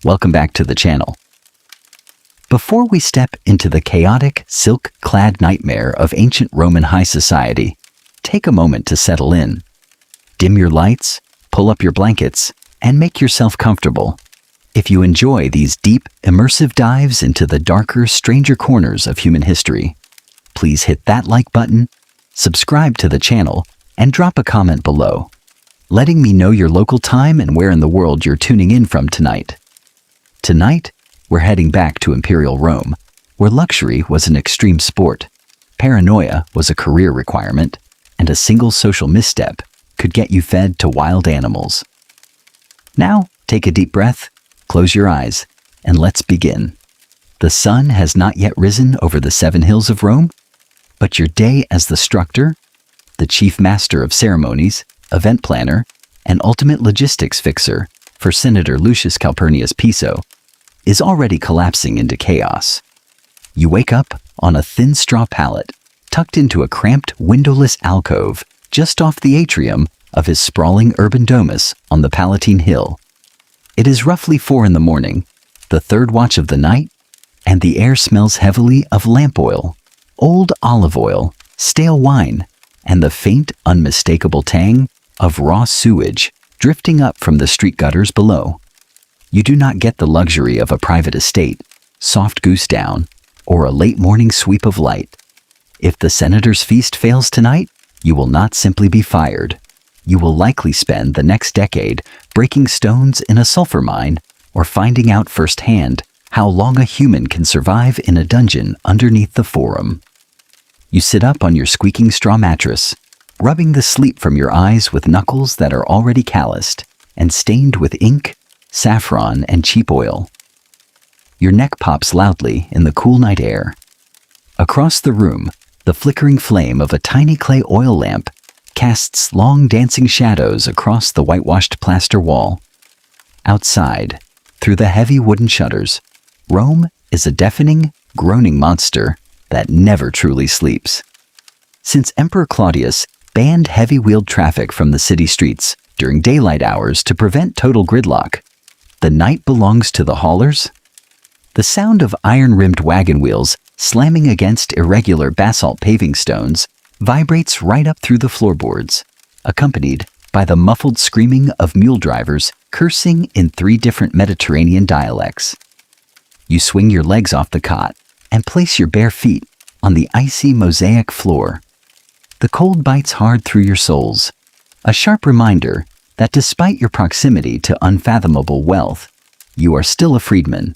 welcome back to the channel. Before we step into the chaotic, silk-clad nightmare of ancient Roman high society, take a moment to settle in. Dim your lights, pull up your blankets, and make yourself comfortable. If you enjoy these deep, immersive dives into the darker, stranger corners of human history, please hit that like button, subscribe to the channel, and drop a comment below, letting me know your local time and where in the world you're tuning in from tonight. Tonight, we're heading back to Imperial Rome, where luxury was an extreme sport, paranoia was a career requirement, and a single social misstep could get you fed to wild animals. Now, take a deep breath, close your eyes, and let's begin. The sun has not yet risen over the 7 hills of Rome, but your day as the structor, the chief master of ceremonies, event planner, and ultimate logistics fixer for Senator Lucius Calpurnius Piso, is already collapsing into chaos. You wake up on a thin straw pallet, tucked into a cramped, windowless alcove just off the atrium of his sprawling urban domus on the Palatine Hill. It is roughly 4 in the morning, the third watch of the night, and the air smells heavily of lamp oil, old olive oil, stale wine, and the faint, unmistakable tang of raw sewage drifting up from the street gutters below. You do not get the luxury of a private estate, soft goose down, or a late morning sweep of light. If the senator's feast fails tonight, you will not simply be fired. You will likely spend the next decade breaking stones in a sulfur mine or finding out firsthand how long a human can survive in a dungeon underneath the Forum. You sit up on your squeaking straw mattress, rubbing the sleep from your eyes with knuckles that are already calloused and stained with ink, saffron, and cheap oil. Your neck pops loudly in the cool night air. Across the room, the flickering flame of a tiny clay oil lamp casts long dancing shadows across the whitewashed plaster wall. Outside, through the heavy wooden shutters, Rome is a deafening, groaning monster that never truly sleeps. Since Emperor Claudius banned heavy-wheeled traffic from the city streets during daylight hours to prevent total gridlock, the night belongs to the haulers. The sound of iron-rimmed wagon wheels slamming against irregular basalt paving stones vibrates right up through the floorboards, accompanied by the muffled screaming of mule drivers cursing in 3 different Mediterranean dialects. You swing your legs off the cot and place your bare feet on the icy mosaic floor. The cold bites hard through your soles, a sharp reminder that despite your proximity to unfathomable wealth, you are still a freedman,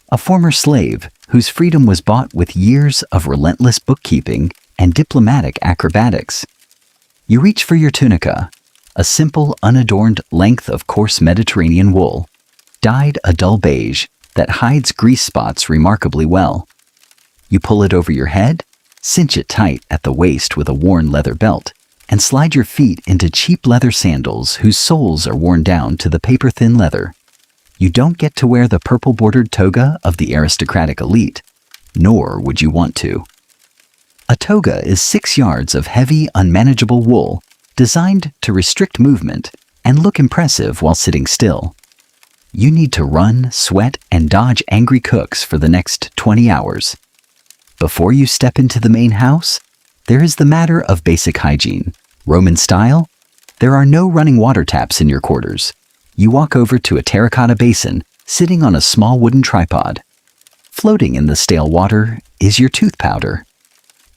a former slave whose freedom was bought with years of relentless bookkeeping and diplomatic acrobatics. You reach for your tunica, a simple, unadorned length of coarse Mediterranean wool, dyed a dull beige that hides grease spots remarkably well. You pull it over your head, cinch it tight at the waist with a worn leather belt, and slide your feet into cheap leather sandals whose soles are worn down to the paper-thin leather. You don't get to wear the purple-bordered toga of the aristocratic elite, nor would you want to. A toga is 6 yards of heavy, unmanageable wool designed to restrict movement and look impressive while sitting still. You need to run, sweat, and dodge angry cooks for the next 20 hours. Before you step into the main house, there is the matter of basic hygiene. Roman style, there are no running water taps in your quarters. You walk over to a terracotta basin sitting on a small wooden tripod. Floating in the stale water is your tooth powder,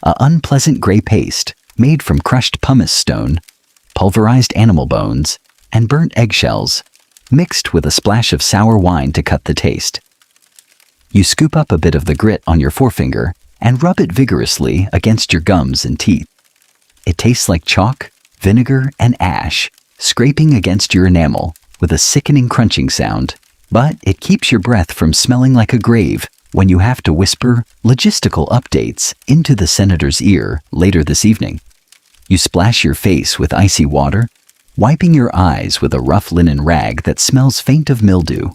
a unpleasant gray paste made from crushed pumice stone, pulverized animal bones, and burnt eggshells, mixed with a splash of sour wine to cut the taste. You scoop up a bit of the grit on your forefinger and rub it vigorously against your gums and teeth. It tastes like chalk, vinegar, and ash scraping against your enamel with a sickening crunching sound, but it keeps your breath from smelling like a grave when you have to whisper logistical updates into the senator's ear later this evening. You splash your face with icy water, wiping your eyes with a rough linen rag that smells faint of mildew.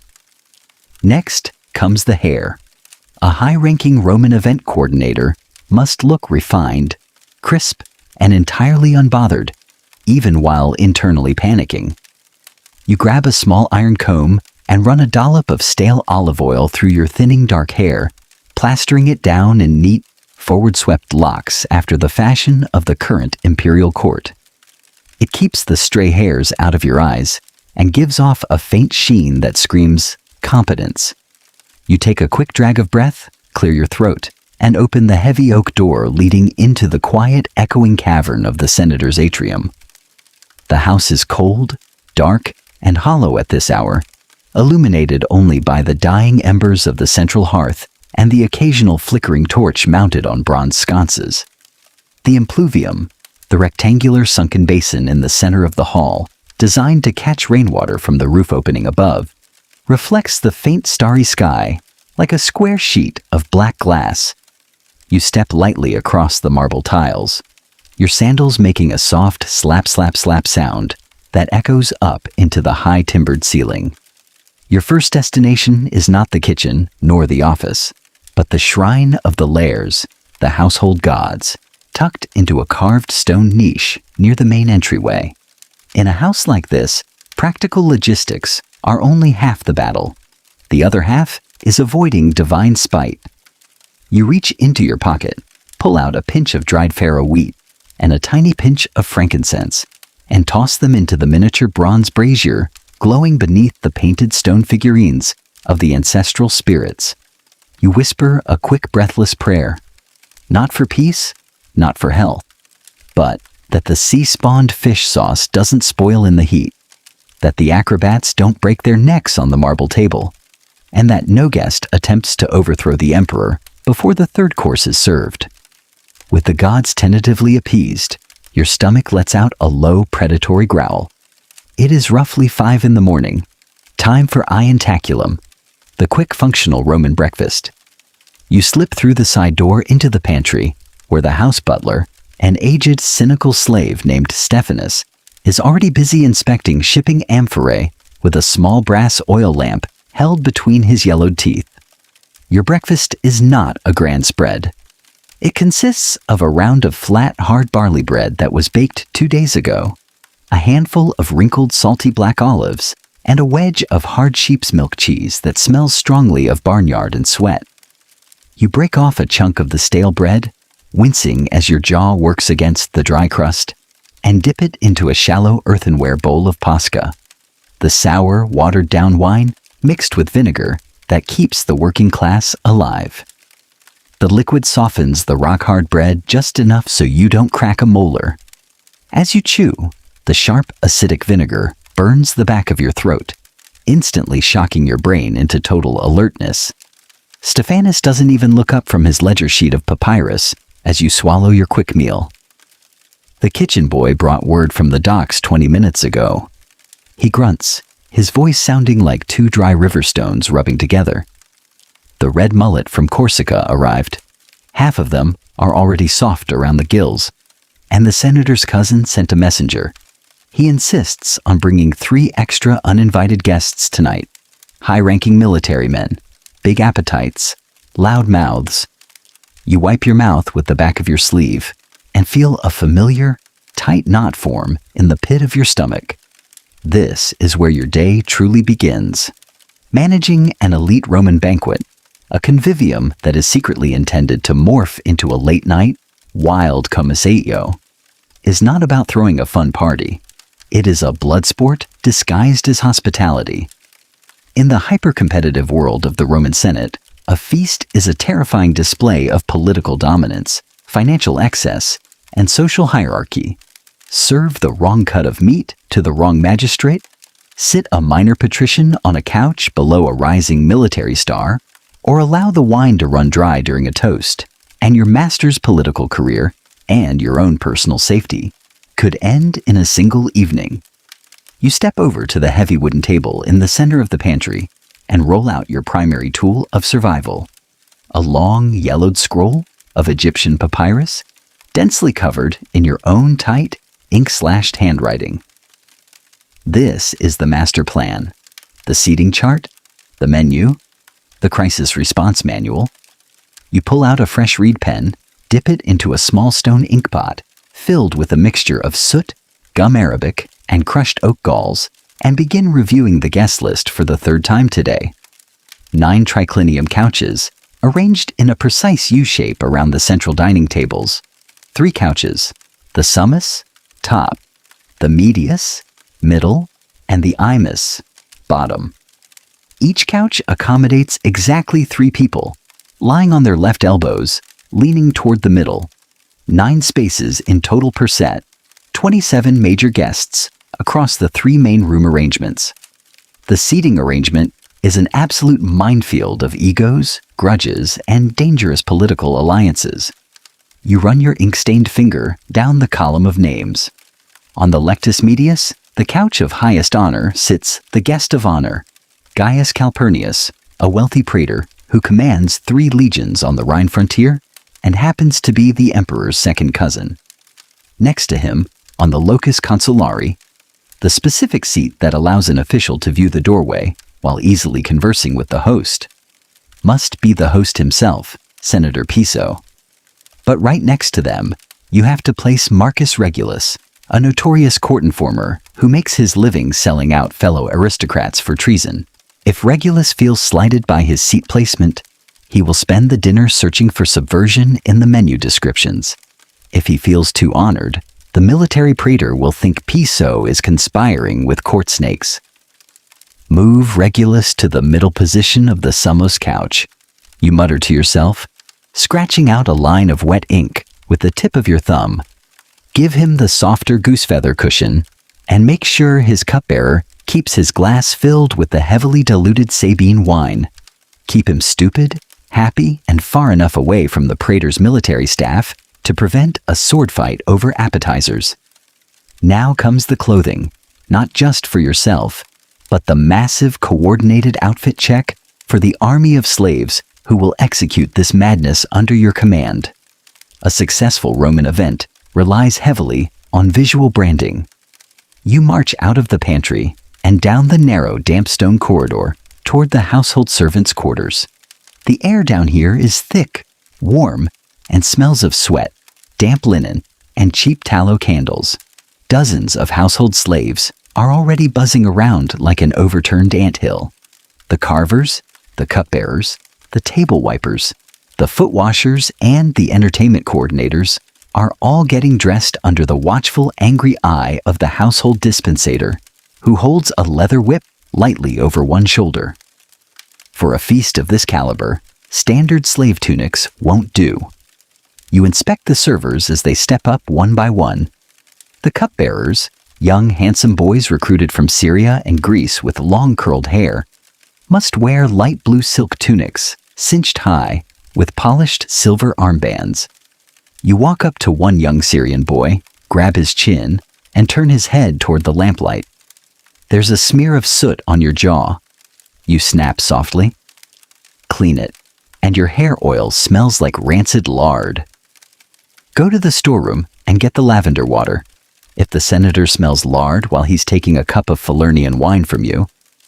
Next comes the hair. A high-ranking Roman event coordinator must look refined, crisp, and entirely unbothered, even while internally panicking. You grab a small iron comb and run a dollop of stale olive oil through your thinning dark hair, plastering it down in neat, forward-swept locks after the fashion of the current imperial court. It keeps the stray hairs out of your eyes and gives off a faint sheen that screams competence. You take a quick drag of breath, clear your throat, and open the heavy oak door leading into the quiet, echoing cavern of the senator's atrium. The house is cold, dark, and hollow at this hour, illuminated only by the dying embers of the central hearth and the occasional flickering torch mounted on bronze sconces. The impluvium, the rectangular sunken basin in the center of the hall, designed to catch rainwater from the roof opening above, reflects the faint starry sky like a square sheet of black glass. You step lightly across the marble tiles, your sandals making a soft slap slap slap sound that echoes up into the high timbered ceiling. Your first destination is not the kitchen nor the office, but the shrine of the lairs, the household gods, tucked into a carved stone niche near the main entryway. In a house like this, practical logistics are only half the battle. The other half is avoiding divine spite. You reach into your pocket, pull out a pinch of dried farro wheat and a tiny pinch of frankincense, and toss them into the miniature bronze brazier glowing beneath the painted stone figurines of the ancestral spirits. You whisper a quick breathless prayer, not for peace, not for health, but that the sea-spawned fish sauce doesn't spoil in the heat, that the acrobats don't break their necks on the marble table, and that no guest attempts to overthrow the emperor before the third course is served. With the gods tentatively appeased, your stomach lets out a low predatory growl. It is roughly 5 in the morning, time for ientaculum, the quick functional Roman breakfast. You slip through the side door into the pantry, where the house butler, an aged, cynical slave named Stephanus, is already busy inspecting shipping amphorae with a small brass oil lamp held between his yellowed teeth. Your breakfast is not a grand spread. It consists of a round of flat, hard barley bread that was baked 2 days ago, a handful of wrinkled, salty black olives, and a wedge of hard sheep's milk cheese that smells strongly of barnyard and sweat. You break off a chunk of the stale bread, wincing as your jaw works against the dry crust, and dip it into a shallow earthenware bowl of pasca, the sour, watered-down wine mixed with vinegar that keeps the working class alive. The liquid softens the rock-hard bread just enough so you don't crack a molar. As you chew, the sharp, acidic vinegar burns the back of your throat, instantly shocking your brain into total alertness. Stephanus doesn't even look up from his ledger sheet of papyrus as you swallow your quick meal. The kitchen boy brought word from the docks 20 minutes ago. He grunts, his voice sounding like 2 dry river stones rubbing together. The red mullet from Corsica arrived. Half of them are already soft around the gills, and the senator's cousin sent a messenger. He insists on bringing 3 extra uninvited guests tonight. High-ranking military men, big appetites, loud mouths. You wipe your mouth with the back of your sleeve and feel a familiar, tight knot form in the pit of your stomach. This is where your day truly begins. Managing an elite Roman banquet, a convivium that is secretly intended to morph into a late-night, wild commissatio, is not about throwing a fun party. It is a blood sport disguised as hospitality. In the hyper-competitive world of the Roman Senate, a feast is a terrifying display of political dominance, financial excess, and social hierarchy. Serve the wrong cut of meat to the wrong magistrate, sit a minor patrician on a couch below a rising military star, or allow the wine to run dry during a toast, and your master's political career and your own personal safety could end in a single evening. You step over to the heavy wooden table in the center of the pantry and roll out your primary tool of survival, a long yellowed scroll of Egyptian papyrus, densely covered in your own tight, ink-slashed handwriting. This is the master plan, the seating chart, the menu, the crisis response manual. You pull out a fresh reed pen, dip it into a small stone ink pot filled with a mixture of soot, gum arabic, and crushed oak galls, and begin reviewing the guest list for the third time today. 9 triclinium couches, arranged in a precise U-shape around the central dining tables. 3 couches, the summus, top, the medius, middle, and the imus, bottom. Each couch accommodates exactly 3 people, lying on their left elbows, leaning toward the middle. 9 spaces in total per set, 27 major guests across the 3 main room arrangements. The seating arrangement is an absolute minefield of egos, grudges, and dangerous political alliances. You run your ink-stained finger down the column of names. On the lectus medius, the couch of highest honor, sits the guest of honor, Gaius Calpurnius, a wealthy praetor who commands 3 legions on the Rhine frontier and happens to be the emperor's second cousin. Next to him, on the locus consulari, the specific seat that allows an official to view the doorway while easily conversing with the host, must be the host himself, Senator Piso. But right next to them, you have to place Marcus Regulus, a notorious court informer who makes his living selling out fellow aristocrats for treason. If Regulus feels slighted by his seat placement, he will spend the dinner searching for subversion in the menu descriptions. If he feels too honored, the military praetor will think Piso is conspiring with court snakes. Move Regulus to the middle position of the summus couch, you mutter to yourself, scratching out a line of wet ink with the tip of your thumb. Give him the softer goosefeather cushion, and make sure his cupbearer keeps his glass filled with the heavily diluted Sabine wine. Keep him stupid, happy, and far enough away from the praetor's military staff to prevent a sword fight over appetizers. Now comes the clothing, not just for yourself, but the massive coordinated outfit check for the army of slaves who will execute this madness under your command. A successful Roman event relies heavily on visual branding. You march out of the pantry and down the narrow damp stone corridor toward the household servants' quarters. The air down here is thick, warm, and smells of sweat, damp linen, and cheap tallow candles. Dozens of household slaves are already buzzing around like an overturned anthill. The carvers, the cupbearers, the table wipers, the foot washers, and the entertainment coordinators are all getting dressed under the watchful, angry eye of the household dispensator, who holds a leather whip lightly over one shoulder. For a feast of this caliber, standard slave tunics won't do. You inspect the servers as they step up one by one. The cupbearers, young, handsome boys recruited from Syria and Greece with long curled hair, must wear light blue silk tunics, cinched high, with polished silver armbands. You walk up to one young Syrian boy, grab his chin, and turn his head toward the lamplight. There's a smear of soot on your jaw. You snap softly. Clean it, and your hair oil smells like rancid lard. Go to the storeroom and get the lavender water. If the senator smells lard while he's taking a cup of Falernian wine from you,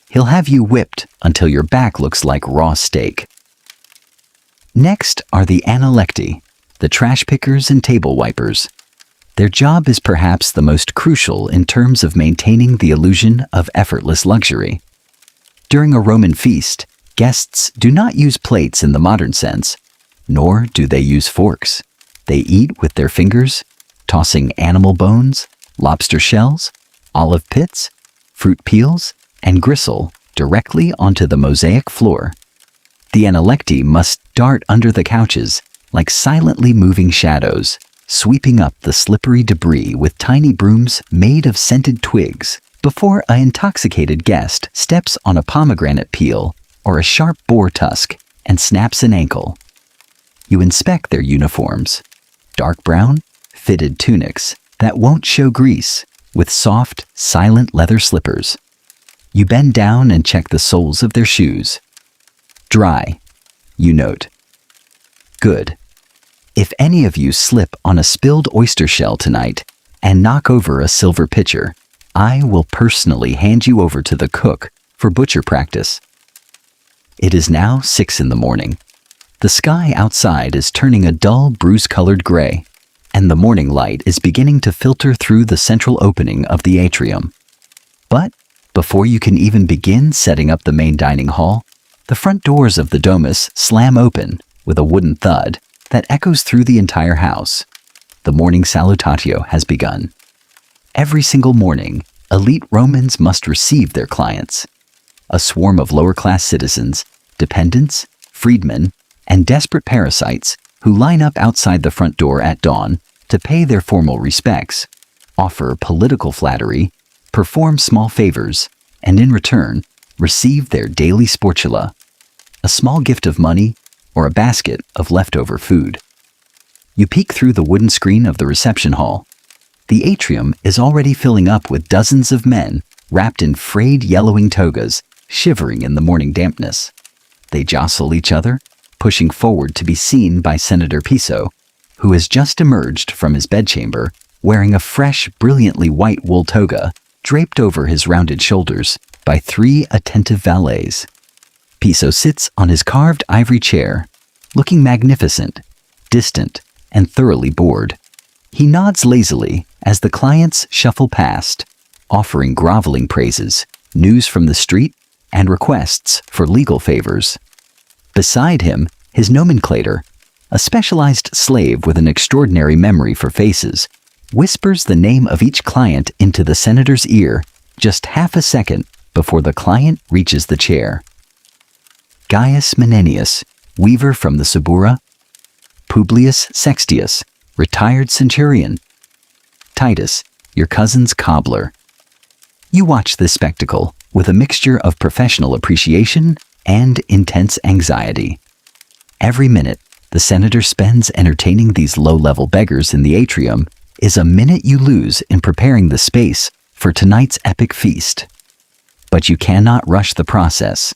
he'll have you whipped until your back looks like raw steak. Next are the analecti, the trash pickers and table wipers. Their job is perhaps the most crucial in terms of maintaining the illusion of effortless luxury. During a Roman feast, guests do not use plates in the modern sense, nor do they use forks. They eat with their fingers, tossing animal bones, lobster shells, olive pits, fruit peels, and gristle directly onto the mosaic floor. The analecti must dart under the couches like silently moving shadows, sweeping up the slippery debris with tiny brooms made of scented twigs before an intoxicated guest steps on a pomegranate peel or a sharp boar tusk and snaps an ankle. You inspect their uniforms, dark brown, fitted tunics that won't show grease, with soft, silent leather slippers. You bend down and check the soles of their shoes. Dry, you note. Good. If any of you slip on a spilled oyster shell tonight and knock over a silver pitcher, I will personally hand you over to the cook for butcher practice. It is now 6 in the morning. The sky outside is turning a dull, bruise-colored gray, and the morning light is beginning to filter through the central opening of the atrium. But Before you can even begin setting up the main dining hall, the front doors of the domus slam open with a wooden thud that echoes through the entire house. The morning salutatio has begun. Every single morning, elite Romans must receive their clients. A swarm of lower-class citizens, dependents, freedmen, and desperate parasites who line up outside the front door at dawn to pay their formal respects, offer political flattery, perform small favors, and in return, receive their daily sportula, a small gift of money or a basket of leftover food. You peek through the wooden screen of the reception hall. The atrium is already filling up with dozens of men wrapped in frayed yellowing togas, shivering in the morning dampness. They jostle each other, pushing forward to be seen by Senator Piso, who has just emerged from his bedchamber wearing a fresh, brilliantly white wool toga draped over his rounded shoulders by 3 attentive valets. Piso sits on his carved ivory chair, looking magnificent, distant, and thoroughly bored. He nods lazily as the clients shuffle past, offering groveling praises, news from the street, and requests for legal favors. Beside him, his nomenclator, a specialized slave with an extraordinary memory for faces, whispers the name of each client into the senator's ear just half a second before the client reaches the chair. Gaius Menenius, weaver from the Subura. Publius Sextius, retired centurion. Titus, your cousin's cobbler. You watch this spectacle with a mixture of professional appreciation and intense anxiety. Every minute the senator spends entertaining these low-level beggars in the atrium is a minute you lose in preparing the space for tonight's epic feast. But you cannot rush the process.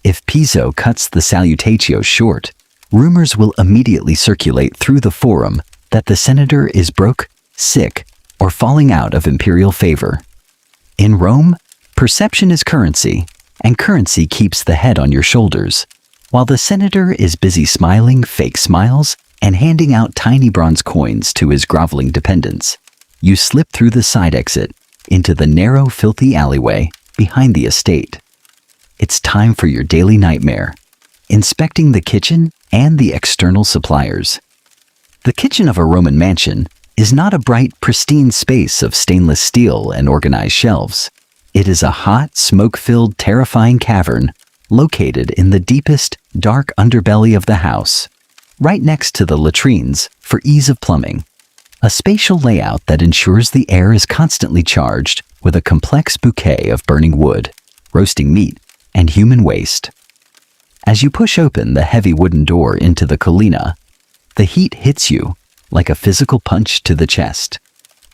If Piso cuts the salutatio short, rumors will immediately circulate through the forum that the senator is broke, sick, or falling out of imperial favor. In Rome, perception is currency, and currency keeps the head on your shoulders. While the senator is busy smiling fake smiles and handing out tiny bronze coins to his groveling dependents, you slip through the side exit into the narrow, filthy alleyway behind the estate. It's time for your daily nightmare, inspecting the kitchen and the external suppliers. The kitchen of a Roman mansion is not a bright, pristine space of stainless steel and organized shelves. It is a hot, smoke-filled, terrifying cavern located in the deepest, dark underbelly of the house, right next to the latrines for ease of plumbing. A spatial layout that ensures the air is constantly charged with a complex bouquet of burning wood, roasting meat, and human waste. As you push open the heavy wooden door into the colina, the heat hits you like a physical punch to the chest.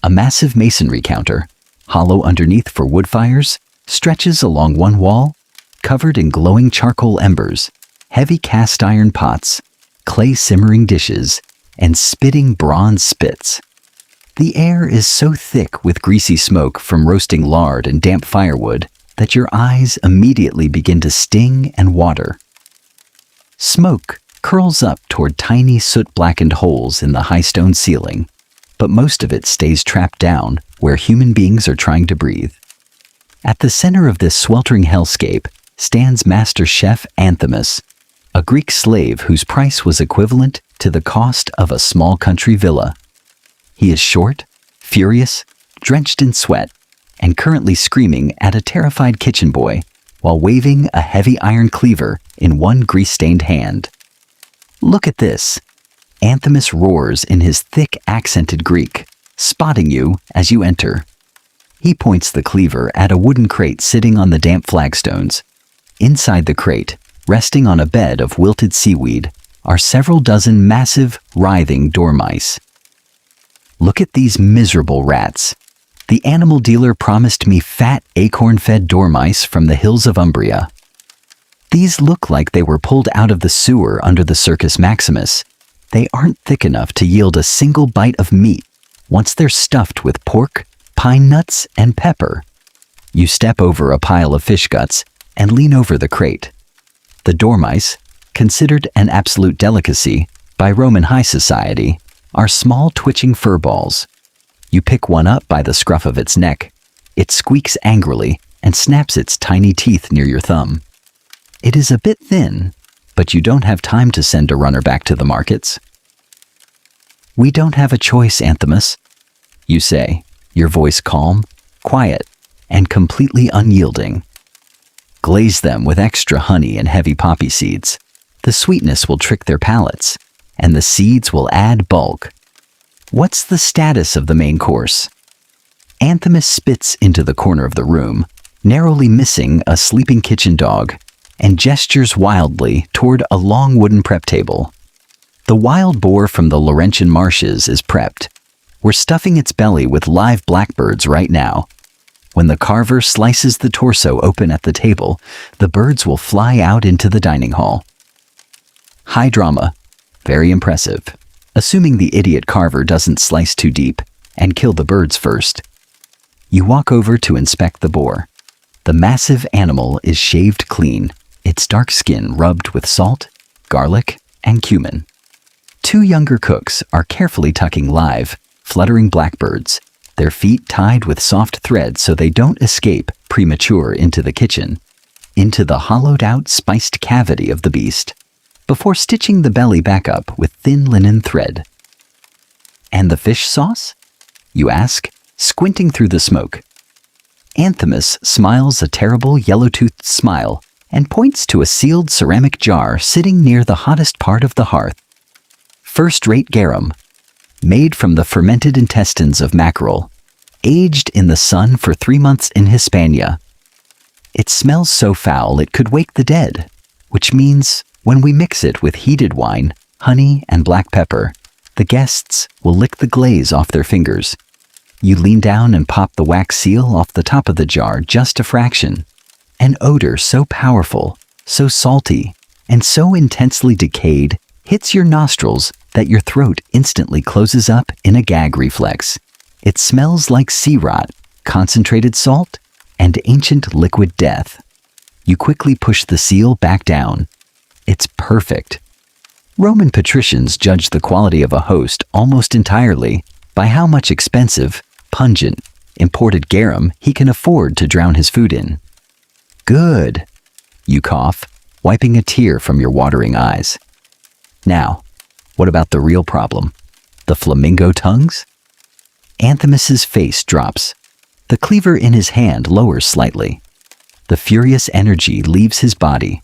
A massive masonry counter, hollow underneath for wood fires, stretches along one wall, covered in glowing charcoal embers, heavy cast iron pots, clay simmering dishes, and spitting bronze spits. The air is so thick with greasy smoke from roasting lard and damp firewood that your eyes immediately begin to sting and water. Smoke curls up toward tiny soot-blackened holes in the high stone ceiling, but most of it stays trapped down where human beings are trying to breathe. At the center of this sweltering hellscape stands Master Chef Anthimus, a Greek slave whose price was equivalent to the cost of a small country villa. He is short, furious, drenched in sweat, and currently screaming at a terrified kitchen boy while waving a heavy iron cleaver in one grease-stained hand. Look at this. Anthimus roars in his thick, accented Greek, spotting you as you enter. He points the cleaver at a wooden crate sitting on the damp flagstones. Inside the crate, resting on a bed of wilted seaweed, are several dozen massive, writhing dormice. Look at these miserable rats. The animal dealer promised me fat, acorn-fed dormice from the hills of Umbria. These look like they were pulled out of the sewer under the Circus Maximus. They aren't thick enough to yield a single bite of meat once they're stuffed with pork, pine nuts, and pepper. You step over a pile of fish guts and lean over the crate. The dormice, considered an absolute delicacy by Roman high society, are small twitching fur balls. You pick one up by the scruff of its neck. It squeaks angrily and snaps its tiny teeth near your thumb. It is a bit thin, but you don't have time to send a runner back to the markets. "We don't have a choice, Anthimus," you say, your voice calm, quiet, and completely unyielding. "Glaze them with extra honey and heavy poppy seeds. The sweetness will trick their palates, and the seeds will add bulk. What's the status of the main course?" Anthimus spits into the corner of the room, narrowly missing a sleeping kitchen dog, and gestures wildly toward a long wooden prep table. The wild boar from the Laurentian marshes is prepped. We're stuffing its belly with live blackbirds right now. When the carver slices the torso open at the table, the birds will fly out into the dining hall. High drama. Very impressive. Assuming the idiot carver doesn't slice too deep and kill the birds first. You walk over to inspect the boar. The massive animal is shaved clean, its dark skin rubbed with salt, garlic, and cumin. Two younger cooks are carefully tucking live, fluttering blackbirds, their feet tied with soft thread so they don't escape premature into the kitchen, into the hollowed-out spiced cavity of the beast, before stitching the belly back up with thin linen thread. "And the fish sauce?" you ask, squinting through the smoke. Anthimus smiles a terrible yellow-toothed smile and points to a sealed ceramic jar sitting near the hottest part of the hearth. First-rate garum, made from the fermented intestines of mackerel, aged in the sun for 3 months in Hispania. It smells so foul it could wake the dead, which means when we mix it with heated wine, honey, and black pepper, the guests will lick the glaze off their fingers. You lean down and pop the wax seal off the top of the jar just a fraction. An odor so powerful, so salty, and so intensely decayed hits your nostrils that your throat instantly closes up in a gag reflex. It smells like sea rot, concentrated salt, and ancient liquid death. You quickly push the seal back down. It's perfect. Roman patricians judged the quality of a host almost entirely by how much expensive, pungent, imported garum he can afford to drown his food in. "Good," you cough, wiping a tear from your watering eyes. "Now, what about the real problem? The flamingo tongues?" Anthimus's face drops. The cleaver in his hand lowers slightly. The furious energy leaves his body,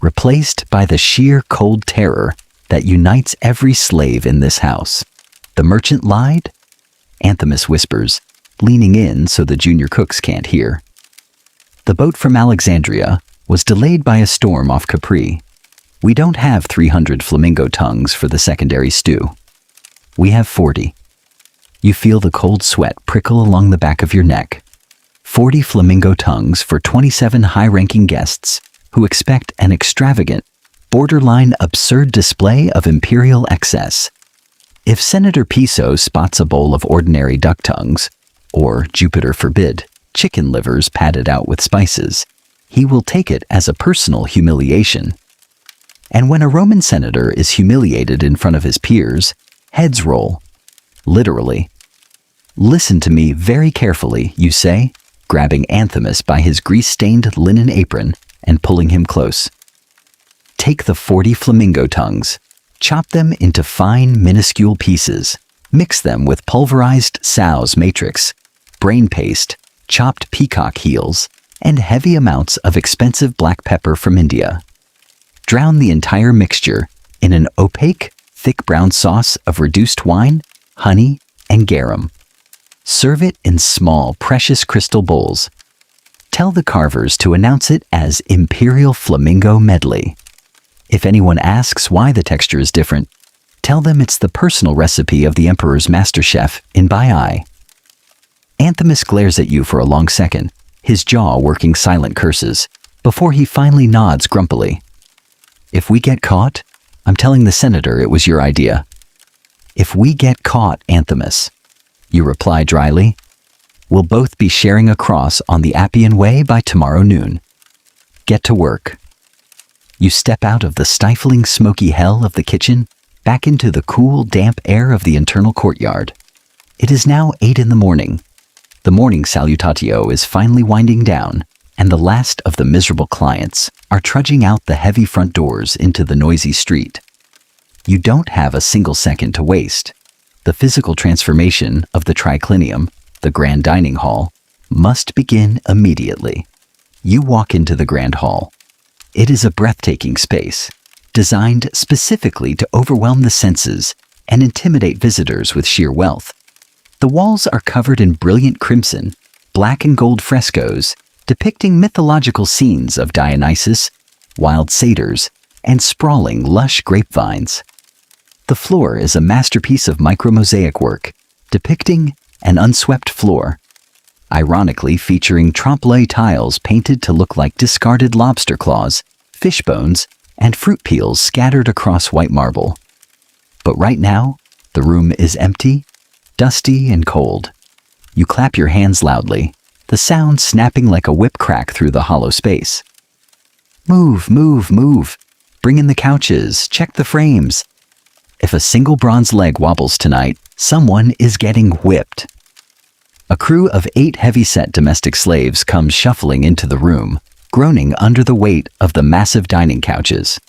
replaced by the sheer cold terror that unites every slave in this house. "The merchant lied?" Anthimus whispers, leaning in so the junior cooks can't hear. "The boat from Alexandria was delayed by a storm off Capri. We don't have 300 flamingo tongues for the secondary stew. We have 40. You feel the cold sweat prickle along the back of your neck. 40 flamingo tongues for 27 high-ranking guests who expect an extravagant, borderline absurd display of imperial excess. If Senator Piso spots a bowl of ordinary duck tongues, or, Jupiter forbid, chicken livers padded out with spices, he will take it as a personal humiliation. And when a Roman senator is humiliated in front of his peers, heads roll. Literally. "Listen to me very carefully," you say, grabbing Anthimus by his grease-stained linen apron and pulling him close. "Take the 40 flamingo tongues, chop them into fine, minuscule pieces, mix them with pulverized sow's matrix, brain paste, chopped peacock heels, and heavy amounts of expensive black pepper from India. Drown the entire mixture in an opaque, thick brown sauce of reduced wine, honey, and garum. Serve it in small, precious crystal bowls. Tell the carvers to announce it as Imperial Flamingo Medley. If anyone asks why the texture is different, tell them it's the personal recipe of the Emperor's master chef in Baiai." Anthimus glares at you for a long second, his jaw working silent curses, before he finally nods grumpily. "If we get caught, I'm telling the senator it was your idea." "If we get caught, Anthimus," you reply dryly, "we'll both be sharing a cross on the Appian Way by tomorrow noon. Get to work." You step out of the stifling, smoky hell of the kitchen, back into the cool, damp air of the internal courtyard. It is now 8 in the morning. The morning salutatio is finally winding down, and the last of the miserable clients are trudging out the heavy front doors into the noisy street. You don't have a single second to waste. The physical transformation of the triclinium, the grand dining hall, must begin immediately. You walk into the grand hall. It is a breathtaking space, designed specifically to overwhelm the senses and intimidate visitors with sheer wealth. The walls are covered in brilliant crimson, black and gold frescoes depicting mythological scenes of Dionysus, wild satyrs, and sprawling lush grapevines. The floor is a masterpiece of micromosaic work, depicting an unswept floor, ironically featuring trompe-l'oeil tiles painted to look like discarded lobster claws, fish bones, and fruit peels scattered across white marble. But right now, the room is empty, dusty, and cold. You clap your hands loudly, the sound snapping like a whip crack through the hollow space. Move, move, move. Bring in the couches, check the frames. If a single bronze leg wobbles tonight, someone is getting whipped. A crew of 8 heavy-set domestic slaves comes shuffling into the room, groaning under the weight of the massive dining couches.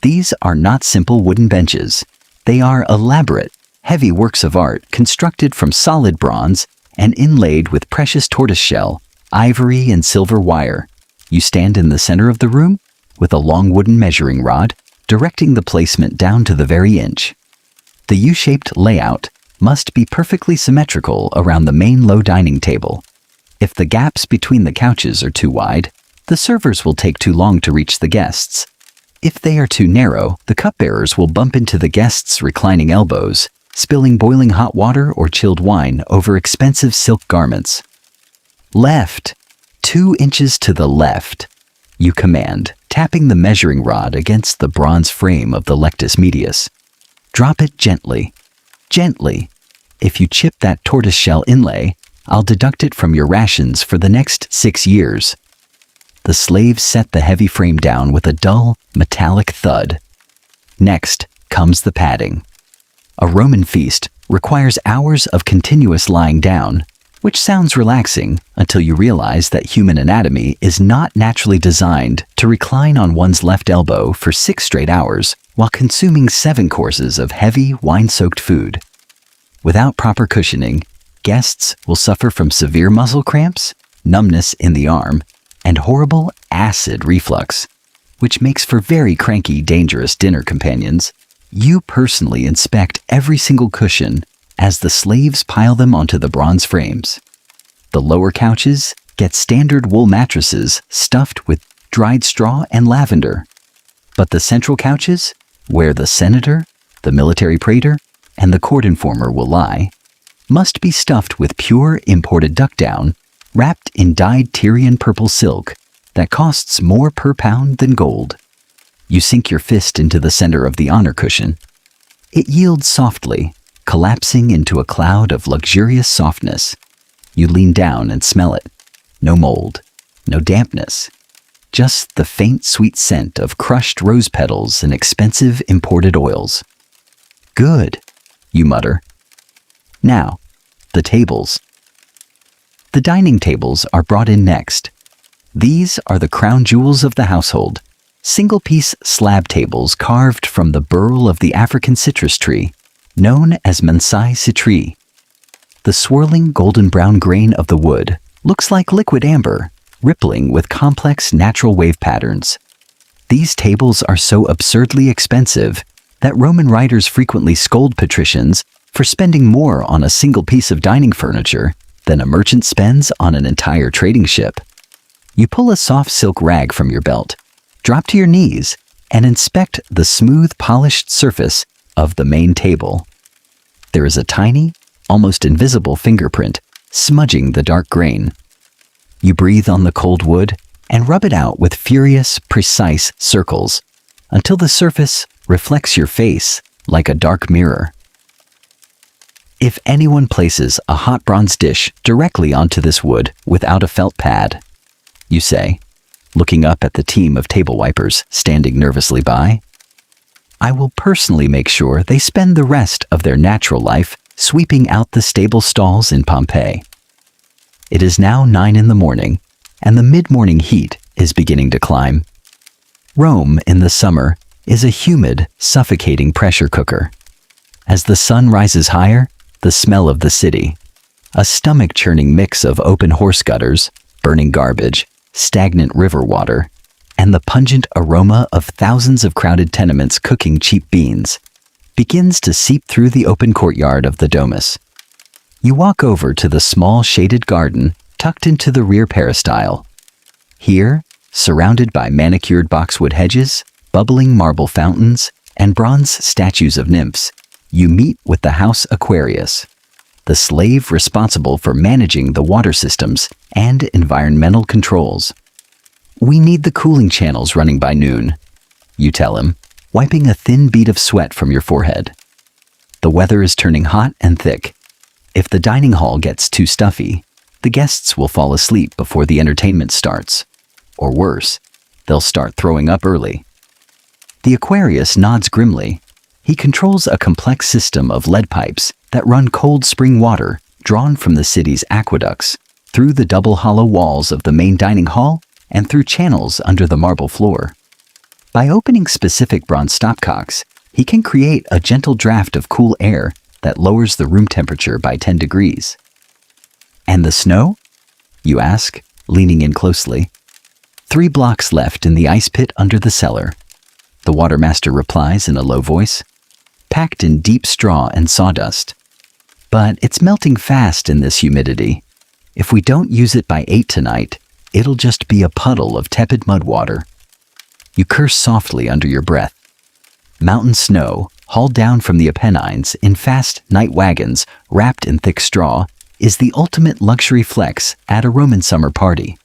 These are not simple wooden benches. They are elaborate, heavy works of art constructed from solid bronze and inlaid with precious tortoiseshell, ivory, and silver wire. You stand in the center of the room with a long wooden measuring rod, directing the placement down to the very inch. The U-shaped layout must be perfectly symmetrical around the main low dining table. If the gaps between the couches are too wide, the servers will take too long to reach the guests. If they are too narrow, the cupbearers will bump into the guests' reclining elbows, spilling boiling hot water or chilled wine over expensive silk garments. Left. 2 inches to the left, you command, tapping the measuring rod against the bronze frame of the lectus medius. Drop it gently. Gently. If you chip that tortoiseshell inlay, I'll deduct it from your rations for the next 6 years. The slaves set the heavy frame down with a dull, metallic thud. Next comes the padding. A Roman feast requires hours of continuous lying down, which sounds relaxing until you realize that human anatomy is not naturally designed to recline on one's left elbow for 6 straight hours while consuming 7 courses of heavy, wine-soaked food. Without proper cushioning, guests will suffer from severe muscle cramps, numbness in the arm, and horrible acid reflux, which makes for very cranky, dangerous dinner companions. You personally inspect every single cushion as the slaves pile them onto the bronze frames. The lower couches get standard wool mattresses stuffed with dried straw and lavender. But the central couches, where the senator, the military praetor, and the court informer will lie, must be stuffed with pure imported duck down, wrapped in dyed Tyrian purple silk that costs more per pound than gold. You sink your fist into the center of the honor cushion. It yields softly, collapsing into a cloud of luxurious softness. You lean down and smell it. No mold, no dampness. Just the faint sweet scent of crushed rose petals and expensive imported oils. Good, you mutter. Now, the tables. The dining tables are brought in next. These are the crown jewels of the household. Single-piece slab tables carved from the burl of the African citrus tree, known as Mansai citri. The swirling golden-brown grain of the wood looks like liquid amber, rippling with complex natural wave patterns. These tables are so absurdly expensive that Roman writers frequently scold patricians for spending more on a single piece of dining furniture than a merchant spends on an entire trading ship. You pull a soft silk rag from your belt, drop to your knees, and inspect the smooth, polished surface of the main table. There is a tiny, almost invisible fingerprint smudging the dark grain. You breathe on the cold wood and rub it out with furious, precise circles until the surface reflects your face like a dark mirror. If anyone places a hot bronze dish directly onto this wood without a felt pad, you say, looking up at the team of table wipers standing nervously by, I will personally make sure they spend the rest of their natural life sweeping out the stable stalls in Pompeii. It is now 9 in the morning, and the mid-morning heat is beginning to climb. Rome in the summer is a humid, suffocating pressure cooker. As the sun rises higher, the smell of the city, a stomach-churning mix of open horse gutters, burning garbage, stagnant river water, and the pungent aroma of thousands of crowded tenements cooking cheap beans, begins to seep through the open courtyard of the domus. You walk over to the small shaded garden tucked into the rear peristyle. Here, surrounded by manicured boxwood hedges, bubbling marble fountains, and bronze statues of nymphs, you meet with the House Aquarius, the slave responsible for managing the water systems and environmental controls. "We need the cooling channels running by noon," you tell him, wiping a thin bead of sweat from your forehead. The weather is turning hot and thick. If the dining hall gets too stuffy, the guests will fall asleep before the entertainment starts. Or worse, they'll start throwing up early. The Aquarius nods grimly. He controls a complex system of lead pipes that run cold spring water drawn from the city's aqueducts through the double hollow walls of the main dining hall and through channels under the marble floor. By opening specific bronze stopcocks, he can create a gentle draft of cool air that lowers the room temperature by 10 degrees. "And the snow?" you ask, leaning in closely. 3 blocks left in the ice pit under the cellar," the watermaster replies in a low voice, "packed in deep straw and sawdust. But it's melting fast in this humidity. If we don't use it by 8 tonight, it'll just be a puddle of tepid mud water." You curse softly under your breath. Mountain snow, hauled down from the Apennines in fast night wagons wrapped in thick straw, is the ultimate luxury flex at a Roman summer party.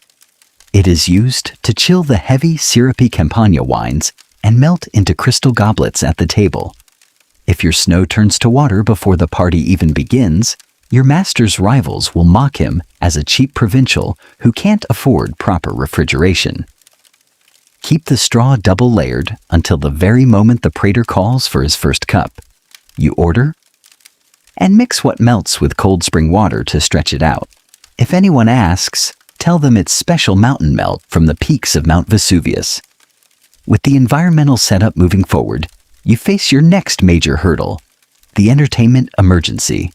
It is used to chill the heavy, syrupy Campagna wines and melt into crystal goblets at the table. If your snow turns to water before the party even begins, your master's rivals will mock him as a cheap provincial who can't afford proper refrigeration. Keep the straw double layered until the very moment the praetor calls for his first cup. You order, and mix what melts with cold spring water to stretch it out. If anyone asks, tell them it's special mountain melt from the peaks of Mount Vesuvius. With the environmental setup moving forward, you face your next major hurdle, the entertainment emergency.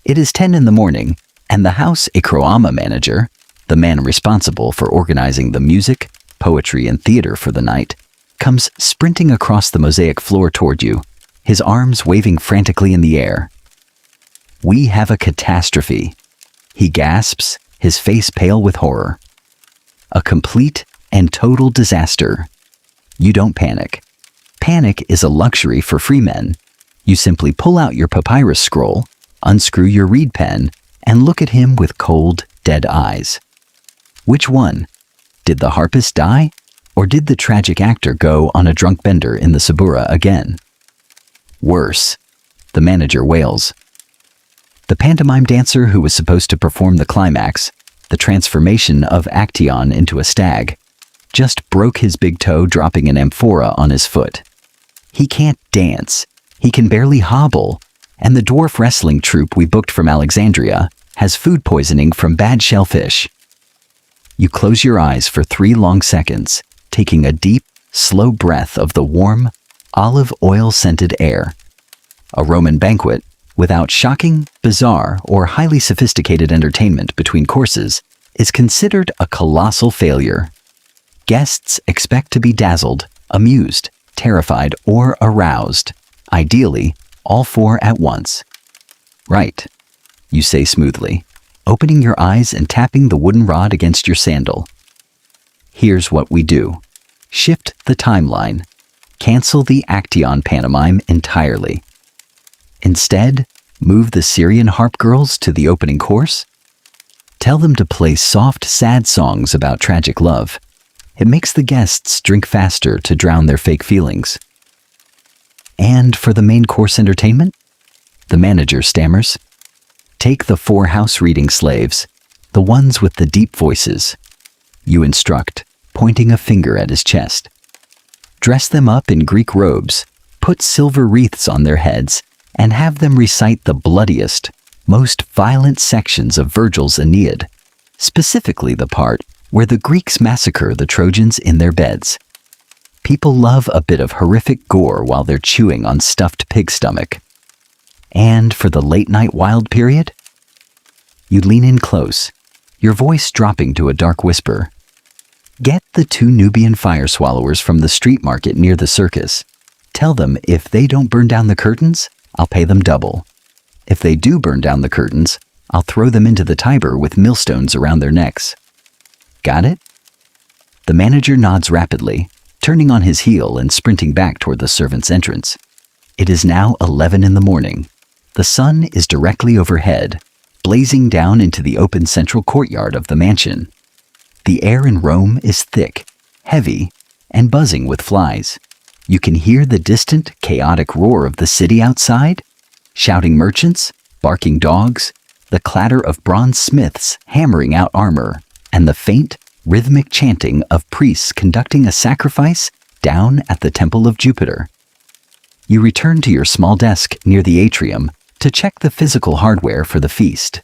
It is 10 in the morning, and the House Acroama manager, the man responsible for organizing the music, poetry, and theater for the night, comes sprinting across the mosaic floor toward you, his arms waving frantically in the air. "We have a catastrophe," he gasps, his face pale with horror. "A complete and total disaster." You don't panic. Panic is a luxury for freemen. You simply pull out your papyrus scroll, unscrew your reed pen, and look at him with cold, dead eyes. Which one? Did the harpist die? Or did the tragic actor go on a drunk bender in the Subura again? Worse, the manager wails. The pantomime dancer who was supposed to perform the climax, the transformation of Actaeon into a stag, just broke his big toe dropping an amphora on his foot. He can't dance, he can barely hobble, and the dwarf wrestling troupe we booked from Alexandria has food poisoning from bad shellfish. You close your eyes for 3 long seconds, taking a deep, slow breath of the warm, olive oil-scented air. A Roman banquet, without shocking, bizarre, or highly sophisticated entertainment between courses, is considered a colossal failure. Guests expect to be dazzled, amused, terrified, or aroused. Ideally, all 4 at once. "Right," you say smoothly, opening your eyes and tapping the wooden rod against your sandal. "Here's what we do. Shift the timeline. Cancel the Actaeon pantomime entirely. Instead, move the Syrian harp girls to the opening course. Tell them to play soft, sad songs about tragic love. It makes the guests drink faster to drown their fake feelings. And for the main course entertainment?" the manager stammers. "Take the 4 house reading slaves, the ones with the deep voices," you instruct, pointing a finger at his chest. "Dress them up in Greek robes, put silver wreaths on their heads, and have them recite the bloodiest, most violent sections of Virgil's Aeneid, specifically the part where the Greeks massacre the Trojans in their beds. People love a bit of horrific gore while they're chewing on stuffed pig stomach. And for the late-night wild period? You lean in close, your voice dropping to a dark whisper. Get the 2 Nubian fire swallowers from the street market near the circus. Tell them if they don't burn down the curtains, I'll pay them double. If they do burn down the curtains, I'll throw them into the Tiber with millstones around their necks. Got it? The manager nods rapidly, turning on his heel and sprinting back toward the servants' entrance. It is now 11 in the morning. The sun is directly overhead, blazing down into the open central courtyard of the mansion. The air in Rome is thick, heavy, and buzzing with flies. You can hear the distant, chaotic roar of the city outside, shouting merchants, barking dogs, the clatter of bronze smiths hammering out armor, and the faint, rhythmic chanting of priests conducting a sacrifice down at the Temple of Jupiter. You return to your small desk near the atrium to check the physical hardware for the feast.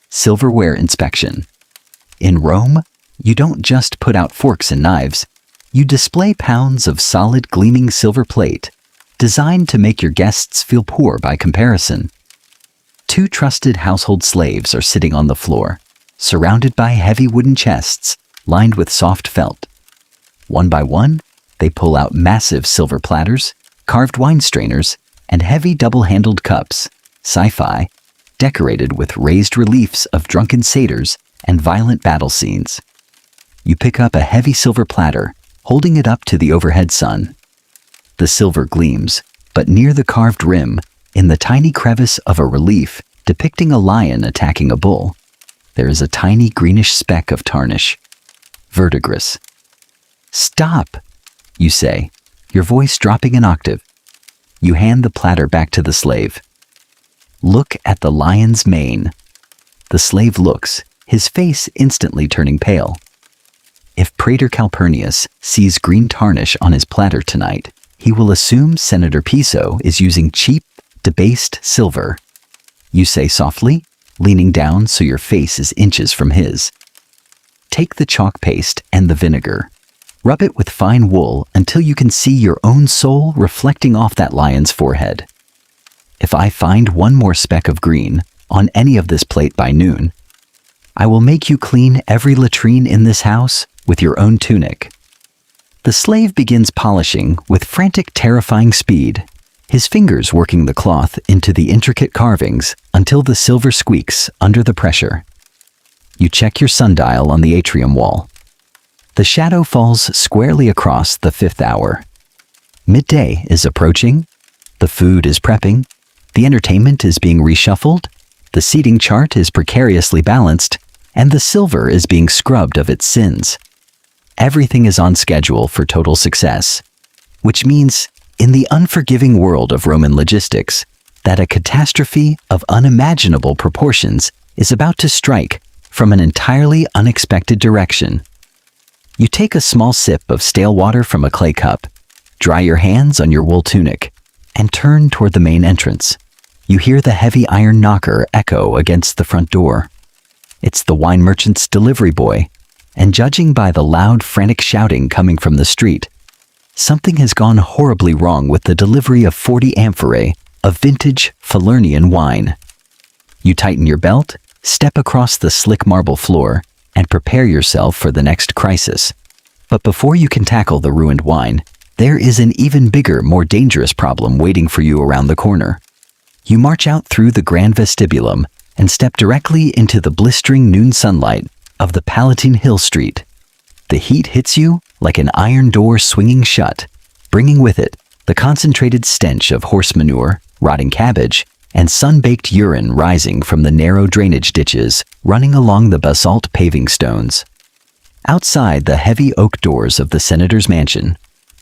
Silverware inspection. In Rome, you don't just put out forks and knives, you display pounds of solid gleaming silver plate, designed to make your guests feel poor by comparison. 2 trusted household slaves are sitting on the floor, surrounded by heavy wooden chests lined with soft felt. One by one, they pull out massive silver platters, carved wine strainers, and heavy double-handled cups, sci-fi, decorated with raised reliefs of drunken satyrs and violent battle scenes. You pick up a heavy silver platter, holding it up to the overhead sun. The silver gleams, but near the carved rim, in the tiny crevice of a relief depicting a lion attacking a bull, there is a tiny greenish speck of tarnish. Verdigris. Stop, you say, your voice dropping an octave. You hand the platter back to the slave. Look at the lion's mane. The slave looks, his face instantly turning pale. If Praetor Calpurnius sees green tarnish on his platter tonight, he will assume Senator Piso is using cheap, debased silver. You say softly, leaning down so your face is inches from his. Take the chalk paste and the vinegar. Rub it with fine wool until you can see your own soul reflecting off that lion's forehead. If I find one more speck of green on any of this plate by noon, I will make you clean every latrine in this house with your own tunic. The slave begins polishing with frantic, terrifying speed, his fingers working the cloth into the intricate carvings until the silver squeaks under the pressure. You check your sundial on the atrium wall. The shadow falls squarely across the 5th hour. Midday is approaching, the food is prepping, the entertainment is being reshuffled, the seating chart is precariously balanced, and the silver is being scrubbed of its sins. Everything is on schedule for total success, which means, in the unforgiving world of Roman logistics, that a catastrophe of unimaginable proportions is about to strike from an entirely unexpected direction. You take a small sip of stale water from a clay cup, dry your hands on your wool tunic, and turn toward the main entrance. You hear the heavy iron knocker echo against the front door. It's the wine merchant's delivery boy, and judging by the loud, frantic shouting coming from the street, something has gone horribly wrong with the delivery of 40 amphorae of vintage Falernian wine. You tighten your belt, step across the slick marble floor, and prepare yourself for the next crisis. But before you can tackle the ruined wine, there is an even bigger, more dangerous problem waiting for you around the corner. You march out through the grand vestibulum and step directly into the blistering noon sunlight of the Palatine Hill Street. The heat hits you like an iron door swinging shut, bringing with it the concentrated stench of horse manure, rotting cabbage, and sun-baked urine rising from the narrow drainage ditches running along the basalt paving stones. Outside the heavy oak doors of the senator's mansion,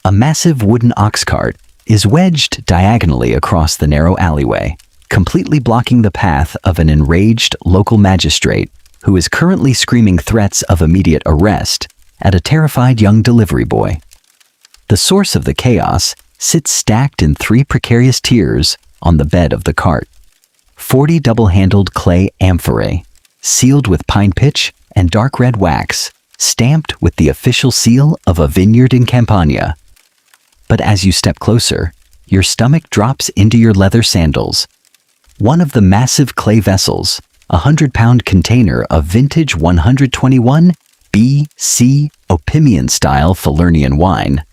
a massive wooden ox cart is wedged diagonally across the narrow alleyway, completely blocking the path of an enraged local magistrate who is currently screaming threats of immediate arrest at a terrified young delivery boy. The source of the chaos sits stacked in 3 precarious tiers on the bed of the cart. 40 double-handled clay amphorae, sealed with pine pitch and dark red wax, stamped with the official seal of a vineyard in Campania. But as you step closer, your stomach drops into your leather sandals. One of the massive clay vessels, a 100-pound container of vintage 121 BC Opimian-style Falernian wine,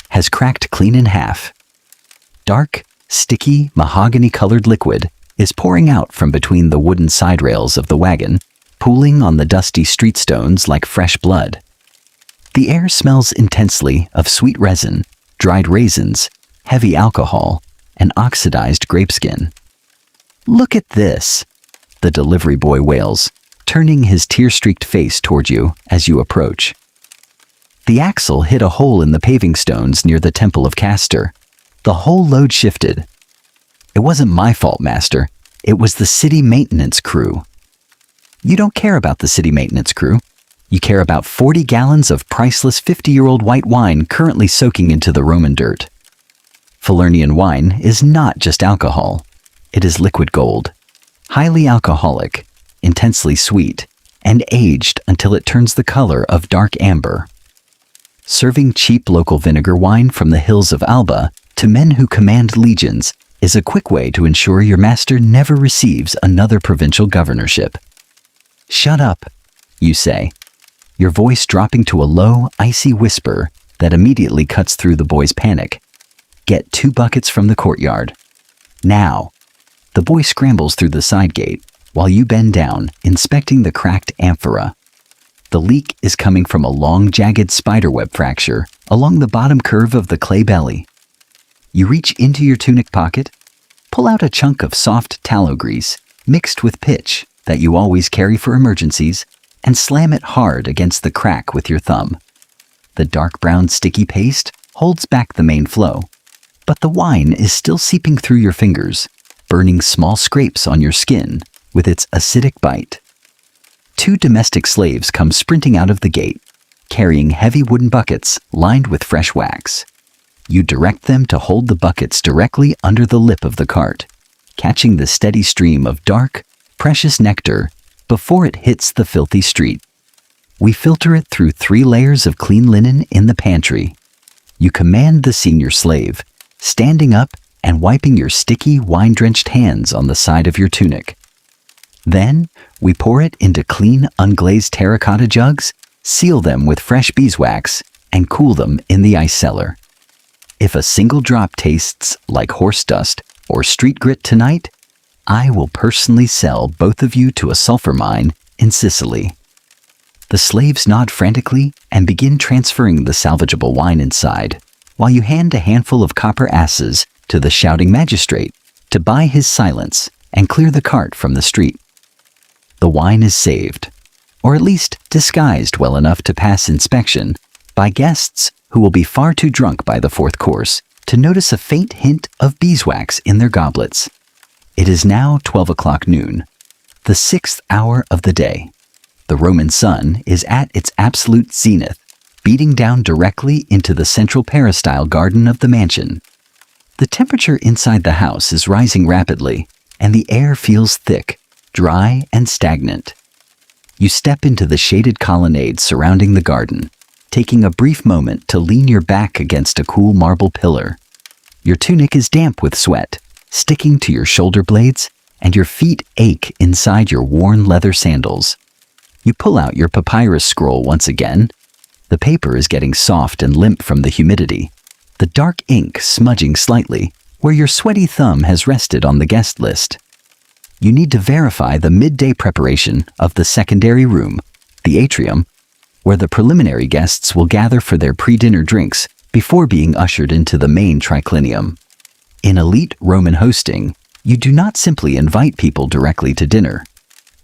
has cracked clean in half. Dark, sticky, mahogany-colored liquid is pouring out from between the wooden side rails of the wagon, pooling on the dusty street stones like fresh blood. The air smells intensely of sweet resin, dried raisins, heavy alcohol, and oxidized grapeskin. "Look at this," the delivery boy wails, turning his tear-streaked face toward you as you approach. The axle hit a hole in the paving stones near the Temple of Castor. The whole load shifted. "It wasn't my fault, master. It was the city maintenance crew." You don't care about the city maintenance crew. You care about 40 gallons of priceless 50-year-old white wine currently soaking into the Roman dirt. Falernian wine is not just alcohol. It is liquid gold, highly alcoholic, intensely sweet, and aged until it turns the color of dark amber. Serving cheap local vinegar wine from the hills of Alba to men who command legions is a quick way to ensure your master never receives another provincial governorship. "Shut up," you say, your voice dropping to a low, icy whisper that immediately cuts through the boy's panic. "Get 2 buckets from the courtyard. Now." The boy scrambles through the side gate while you bend down, inspecting the cracked amphora. The leak is coming from a long, jagged spiderweb fracture along the bottom curve of the clay belly. You reach into your tunic pocket, pull out a chunk of soft tallow grease mixed with pitch that you always carry for emergencies, and slam it hard against the crack with your thumb. The dark brown sticky paste holds back the main flow, but the wine is still seeping through your fingers, burning small scrapes on your skin with its acidic bite. 2 domestic slaves come sprinting out of the gate, carrying heavy wooden buckets lined with fresh wax. You direct them to hold the buckets directly under the lip of the cart, catching the steady stream of dark, precious nectar before it hits the filthy street. We filter it through 3 layers of clean linen in the pantry. You command the senior slave, standing up and wiping your sticky, wine-drenched hands on the side of your tunic. Then, we pour it into clean, unglazed terracotta jugs, seal them with fresh beeswax, and cool them in the ice cellar. If a single drop tastes like horse dust or street grit tonight, I will personally sell both of you to a sulfur mine in Sicily. The slaves nod frantically and begin transferring the salvageable wine inside, while you hand a handful of copper asses to the shouting magistrate to buy his silence and clear the cart from the street. The wine is saved, or at least disguised well enough to pass inspection, by guests who will be far too drunk by the 4th course to notice a faint hint of beeswax in their goblets. It is now 12 o'clock noon, the 6th hour of the day. The Roman sun is at its absolute zenith, beating down directly into the central peristyle garden of the mansion. The temperature inside the house is rising rapidly, and the air feels thick, dry, and stagnant. You step into the shaded colonnade surrounding the garden, taking a brief moment to lean your back against a cool marble pillar. Your tunic is damp with sweat, sticking to your shoulder blades, and your feet ache inside your worn leather sandals. You pull out your papyrus scroll once again. The paper is getting soft and limp from the humidity, the dark ink smudging slightly where your sweaty thumb has rested on the guest list. You need to verify the midday preparation of the secondary room, the atrium, where the preliminary guests will gather for their pre-dinner drinks before being ushered into the main triclinium. In elite Roman hosting, you do not simply invite people directly to dinner.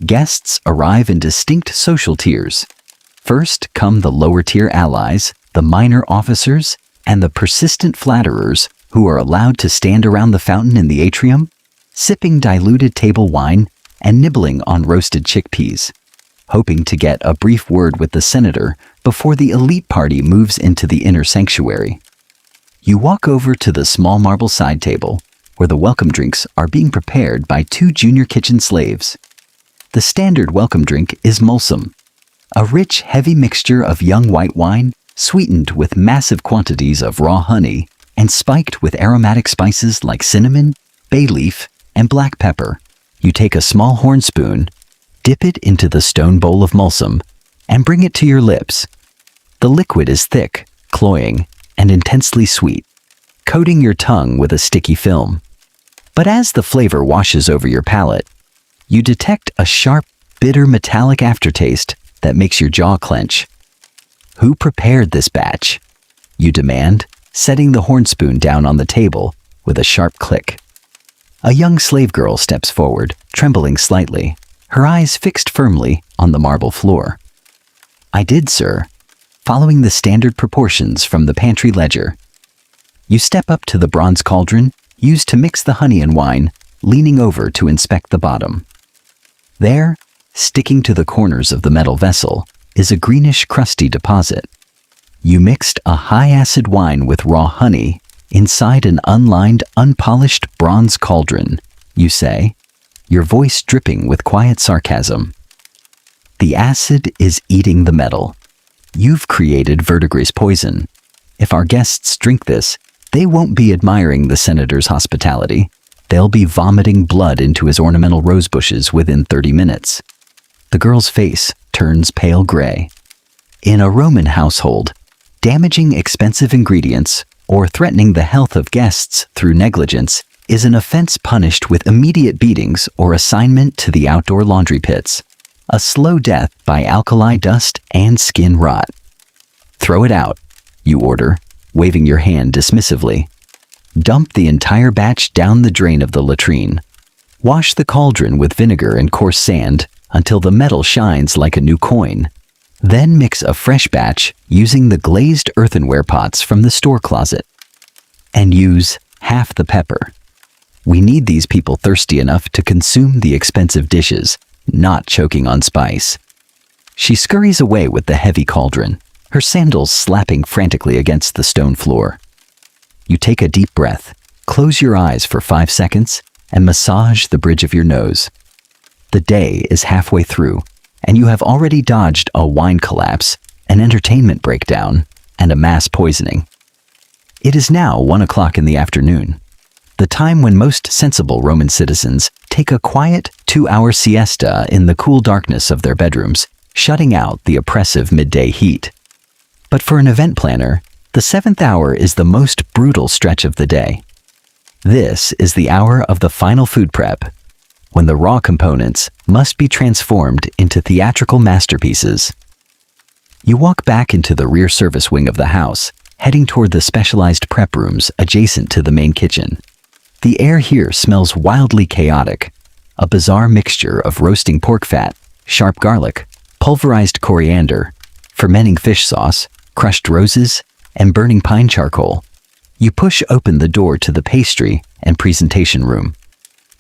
Guests arrive in distinct social tiers. First come the lower-tier allies, the minor officers, and the persistent flatterers who are allowed to stand around the fountain in the atrium, sipping diluted table wine and nibbling on roasted chickpeas, hoping to get a brief word with the senator before the elite party moves into the inner sanctuary. You walk over to the small marble side table, where the welcome drinks are being prepared by 2 junior kitchen slaves. The standard welcome drink is mulsum, A rich, heavy mixture of young white wine, sweetened with massive quantities of raw honey and spiked with aromatic spices like cinnamon, bay leaf, and black pepper. You take a small horn spoon, dip it into the stone bowl of mulsum, and bring it to your lips. The liquid is thick, cloying, and intensely sweet, coating your tongue with a sticky film. But as the flavor washes over your palate, you detect a sharp, bitter metallic aftertaste that makes your jaw clench. Who prepared this batch? You demand, setting the horn spoon down on the table with a sharp click. A young slave girl steps forward, trembling slightly, her eyes fixed firmly on the marble floor. I did, sir, following the standard proportions from the pantry ledger. You step up to the bronze cauldron used to mix the honey and wine, leaning over to inspect the bottom. There, sticking to the corners of the metal vessel, is a greenish crusty deposit. You mixed a high-acid wine with raw honey inside an unlined, unpolished bronze cauldron, you say, your voice dripping with quiet sarcasm. The acid is eating the metal. You've created verdigris poison. If our guests drink this, they won't be admiring the senator's hospitality. They'll be vomiting blood into his ornamental rose bushes within 30 minutes. The girl's face turns pale gray. In a Roman household, damaging expensive ingredients or threatening the health of guests through negligence is an offense punished with immediate beatings or assignment to the outdoor laundry pits. A slow death by alkali dust and skin rot. Throw it out, you order, waving your hand dismissively. Dump the entire batch down the drain of the latrine. Wash the cauldron with vinegar and coarse sand until the metal shines like a new coin. Then mix a fresh batch using the glazed earthenware pots from the store closet. And use half the pepper. We need these people thirsty enough to consume the expensive dishes, not choking on spice. She scurries away with the heavy cauldron, her sandals slapping frantically against the stone floor. You take a deep breath, close your eyes for 5 seconds, and massage the bridge of your nose. The day is halfway through, and you have already dodged a wine collapse, an entertainment breakdown, and a mass poisoning. It is now 1 o'clock in the afternoon, the time when most sensible Roman citizens take a quiet 2-hour siesta in the cool darkness of their bedrooms, shutting out the oppressive midday heat. But for an event planner, the 7th hour is the most brutal stretch of the day. This is the hour of the final food prep, when the raw components must be transformed into theatrical masterpieces. You walk back into the rear service wing of the house, heading toward the specialized prep rooms adjacent to the main kitchen. The air here smells wildly chaotic, a bizarre mixture of roasting pork fat, sharp garlic, pulverized coriander, fermenting fish sauce, crushed roses, and burning pine charcoal. You push open the door to the pastry and presentation room.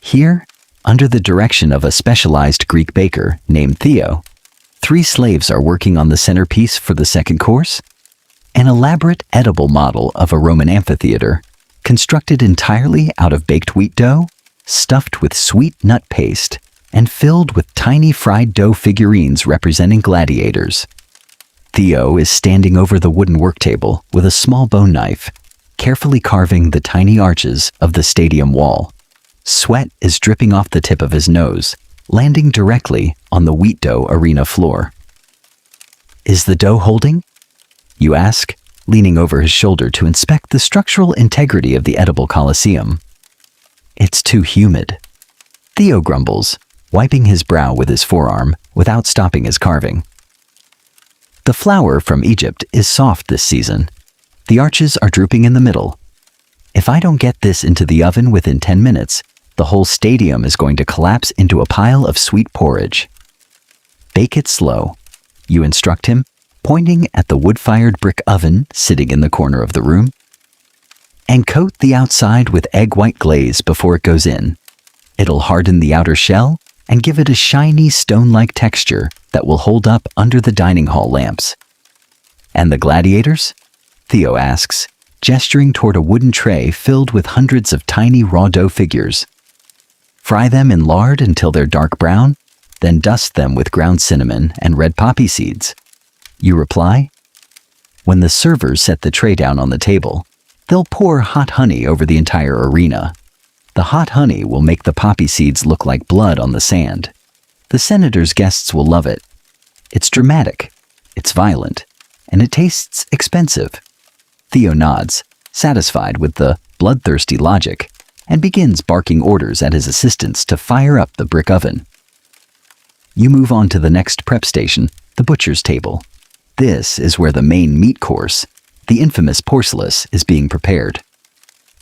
Here, under the direction of a specialized Greek baker named Theo, 3 slaves are working on the centerpiece for the second course, an elaborate edible model of a Roman amphitheater, constructed entirely out of baked wheat dough, stuffed with sweet nut paste, and filled with tiny fried dough figurines representing gladiators. Theo is standing over the wooden work table with a small bone knife, carefully carving the tiny arches of the stadium wall. Sweat is dripping off the tip of his nose, landing directly on the wheat dough arena floor. Is the dough holding? You ask, leaning over his shoulder to inspect the structural integrity of the edible coliseum. It's too humid. Theo grumbles, wiping his brow with his forearm without stopping his carving. The flour from Egypt is soft this season. The arches are drooping in the middle. If I don't get this into the oven within 10 minutes, the whole stadium is going to collapse into a pile of sweet porridge. Bake it slow, you instruct him, pointing at the wood-fired brick oven sitting in the corner of the room. And coat the outside with egg white glaze before it goes in. It'll harden the outer shell and give it a shiny stone-like texture that will hold up under the dining hall lamps. And the gladiators? Theo asks, gesturing toward a wooden tray filled with hundreds of tiny raw dough figures. Fry them in lard until they're dark brown, then dust them with ground cinnamon and red poppy seeds. You reply? When the servers set the tray down on the table, they'll pour hot honey over the entire arena. The hot honey will make the poppy seeds look like blood on the sand. The senator's guests will love it. It's dramatic, it's violent, and it tastes expensive. Theo nods, satisfied with the bloodthirsty logic, and begins barking orders at his assistants to fire up the brick oven. You move on to the next prep station, the butcher's table. This is where the main meat course, the infamous porcellus, is being prepared.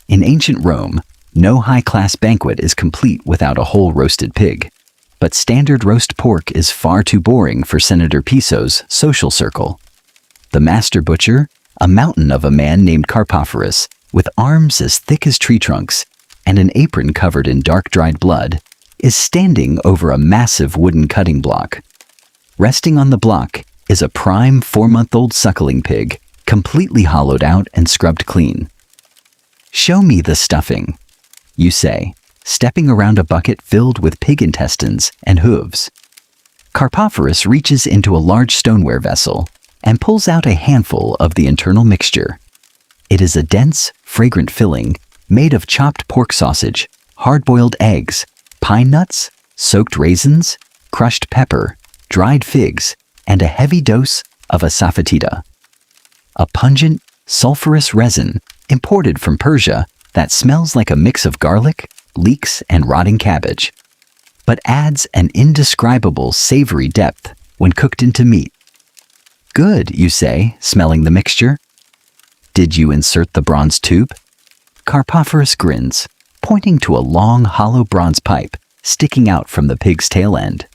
In ancient Rome, no high-class banquet is complete without a whole roasted pig. But standard roast pork is far too boring for Senator Piso's social circle. The master butcher, a mountain of a man named Carpophorus, with arms as thick as tree trunks and an apron covered in dark dried blood, is standing over a massive wooden cutting block. Resting on the block is a prime 4-month-old suckling pig, completely hollowed out and scrubbed clean. "Show me the stuffing," you say, stepping around a bucket filled with pig intestines and hooves. Carpophorus reaches into a large stoneware vessel and pulls out a handful of the internal mixture. It is a dense, fragrant filling made of chopped pork sausage, hard-boiled eggs, pine nuts, soaked raisins, crushed pepper, dried figs, and a heavy dose of asafoetida, a pungent, sulfurous resin imported from Persia that smells like a mix of garlic, leeks, and rotting cabbage, but adds an indescribable savory depth when cooked into meat. "Good," you say, smelling the mixture. "Did you insert the bronze tube?" Carpophorus grins, pointing to a long, hollow bronze pipe sticking out from the pig's tail end.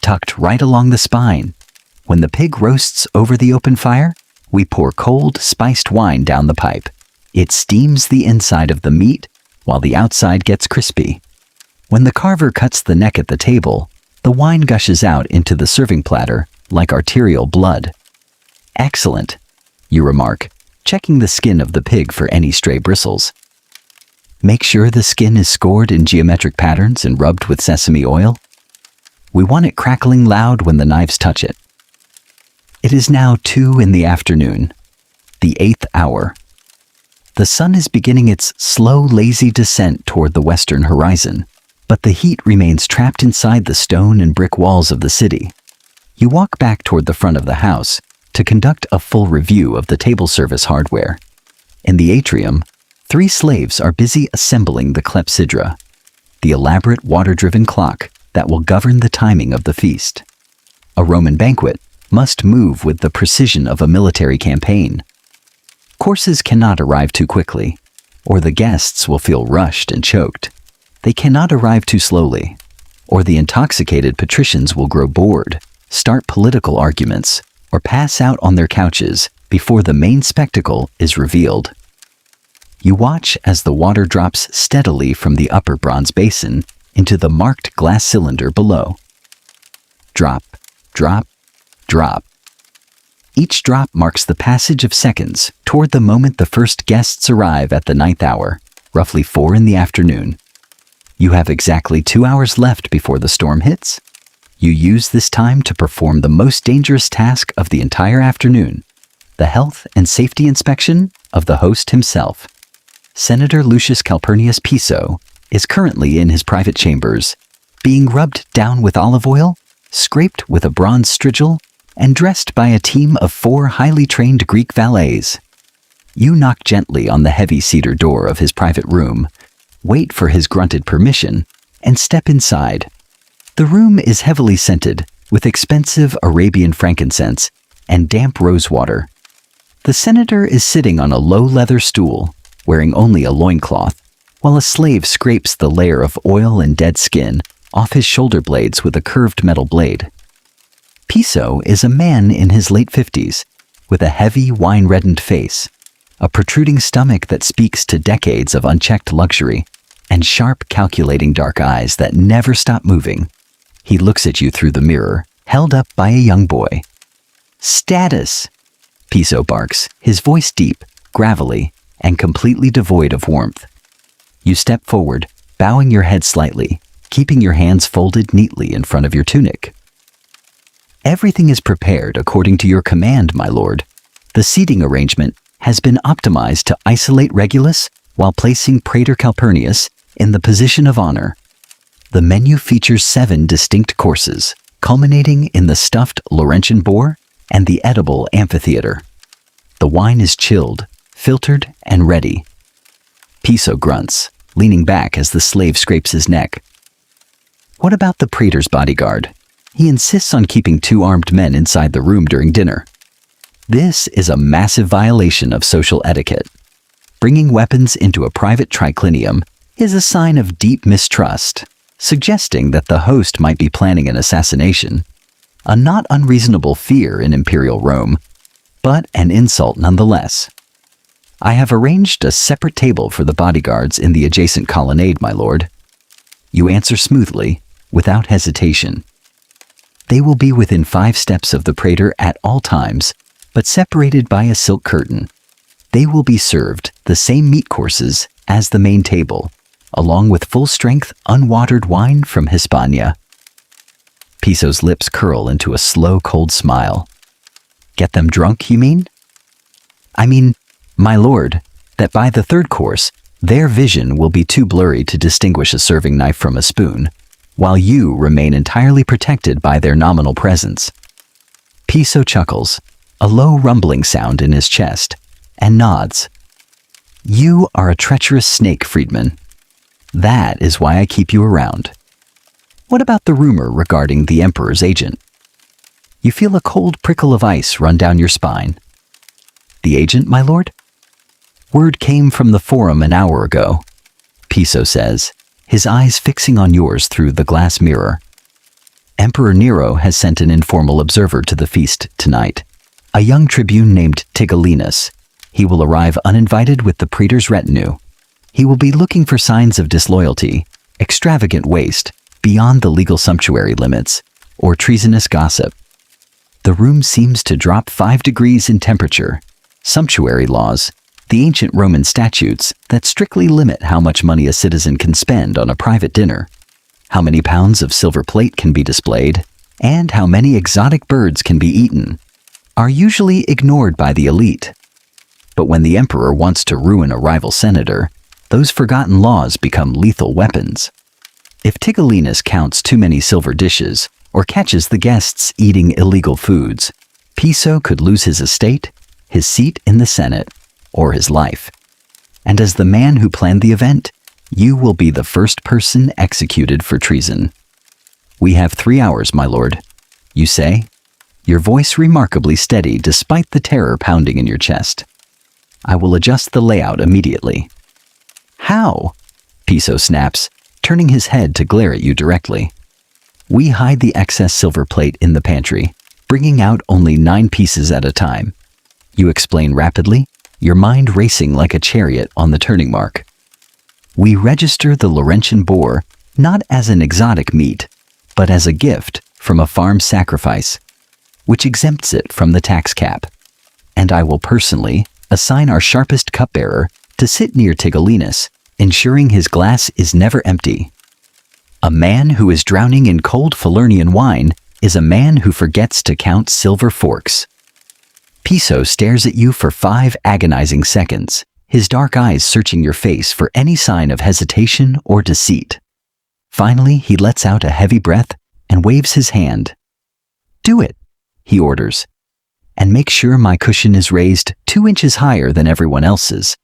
Tucked right along the spine, when the pig roasts over the open fire, we pour cold, spiced wine down the pipe. It steams the inside of the meat while the outside gets crispy. When the carver cuts the neck at the table, the wine gushes out into the serving platter like arterial blood. "Excellent," you remark, checking the skin of the pig for any stray bristles. "Make sure the skin is scored in geometric patterns and rubbed with sesame oil. We want it crackling loud when the knives touch it." It is now 2 in the afternoon, the 8th hour. The sun is beginning its slow, lazy descent toward the western horizon, but the heat remains trapped inside the stone and brick walls of the city. You walk back toward the front of the house to conduct a full review of the table service hardware. In the atrium, 3 slaves are busy assembling the clepsydra, the elaborate water-driven clock that will govern the timing of the feast. A Roman banquet must move with the precision of a military campaign. Courses cannot arrive too quickly, or the guests will feel rushed and choked. They cannot arrive too slowly, or the intoxicated patricians will grow bored, start political arguments, or pass out on their couches before the main spectacle is revealed. You watch as the water drops steadily from the upper bronze basin into the marked glass cylinder below. Drop, drop, drop. Each drop marks the passage of seconds toward the moment the first guests arrive at the 9th hour, roughly 4 in the afternoon. You have exactly 2 hours left before the storm hits. You use this time to perform the most dangerous task of the entire afternoon, the health and safety inspection of the host himself. Senator Lucius Calpurnius Piso is currently in his private chambers, being rubbed down with olive oil, scraped with a bronze strigil, and dressed by a team of 4 highly trained Greek valets. You knock gently on the heavy cedar door of his private room, wait for his grunted permission, and step inside. The room is heavily scented with expensive Arabian frankincense and damp rosewater. The senator is sitting on a low leather stool, wearing only a loincloth, while a slave scrapes the layer of oil and dead skin off his shoulder blades with a curved metal blade. Piso is a man in his late 50s, with a heavy, wine-reddened face, a protruding stomach that speaks to decades of unchecked luxury, and sharp, calculating dark eyes that never stop moving. He looks at you through the mirror, held up by a young boy. "Status," Piso barks, his voice deep, gravelly, and completely devoid of warmth. You step forward, bowing your head slightly, keeping your hands folded neatly in front of your tunic. Everything is prepared according to your command, my lord. The seating arrangement has been optimized to isolate Regulus while placing Praetor Calpurnius in the position of honor. The menu features 7 distinct courses, culminating in the stuffed Laurentian boar and the edible amphitheater. The wine is chilled, filtered, and ready. Piso grunts, leaning back as the slave scrapes his neck. What about the praetor's bodyguard? He insists on keeping 2 armed men inside the room during dinner. This is a massive violation of social etiquette. Bringing weapons into a private triclinium is a sign of deep mistrust, suggesting that the host might be planning an assassination. A not unreasonable fear in Imperial Rome, but an insult nonetheless. I have arranged a separate table for the bodyguards in the adjacent colonnade, my lord. You answer smoothly, without hesitation. They will be within 5 steps of the praetor at all times, but separated by a silk curtain. They will be served the same meat courses as the main table, along with full-strength, unwatered wine from Hispania. Piso's lips curl into a slow, cold smile. Get them drunk, you mean? I mean, my lord, that by the 3rd course, their vision will be too blurry to distinguish a serving knife from a spoon, while you remain entirely protected by their nominal presence. Piso chuckles, a low rumbling sound in his chest, and nods. You are a treacherous snake, freedman. That is why I keep you around. What about the rumor regarding the Emperor's agent? You feel a cold prickle of ice run down your spine. The agent, my lord? Word came from the Forum an hour ago, Piso says, his eyes fixing on yours through the glass mirror. Emperor Nero has sent an informal observer to the feast tonight, a young tribune named Tigellinus. He will arrive uninvited with the praetor's retinue. He will be looking for signs of disloyalty, extravagant waste, beyond the legal sumptuary limits, or treasonous gossip. The room seems to drop 5 degrees in temperature. Sumptuary laws, the ancient Roman statutes that strictly limit how much money a citizen can spend on a private dinner, how many pounds of silver plate can be displayed, and how many exotic birds can be eaten, are usually ignored by the elite. But when the emperor wants to ruin a rival senator, those forgotten laws become lethal weapons. If Tigellinus counts too many silver dishes or catches the guests eating illegal foods, Piso could lose his estate, his seat in the Senate, or his life. And as the man who planned the event, you will be the first person executed for treason. We have 3 hours, my lord, you say, your voice remarkably steady despite the terror pounding in your chest. I will adjust the layout immediately. How? Piso snaps, turning his head to glare at you directly. We hide the excess silver plate in the pantry, bringing out only 9 pieces at a time. You explain rapidly, your mind racing like a chariot on the turning mark. We register the Laurentian boar not as an exotic meat, but as a gift from a farm sacrifice, which exempts it from the tax cap. And I will personally assign our sharpest cupbearer to sit near Tigellinus, ensuring his glass is never empty. A man who is drowning in cold Falernian wine is a man who forgets to count silver forks. Piso stares at you for 5 agonizing seconds, his dark eyes searching your face for any sign of hesitation or deceit. Finally, he lets out a heavy breath and waves his hand. Do it, he orders, and make sure my cushion is raised 2 inches higher than everyone else's.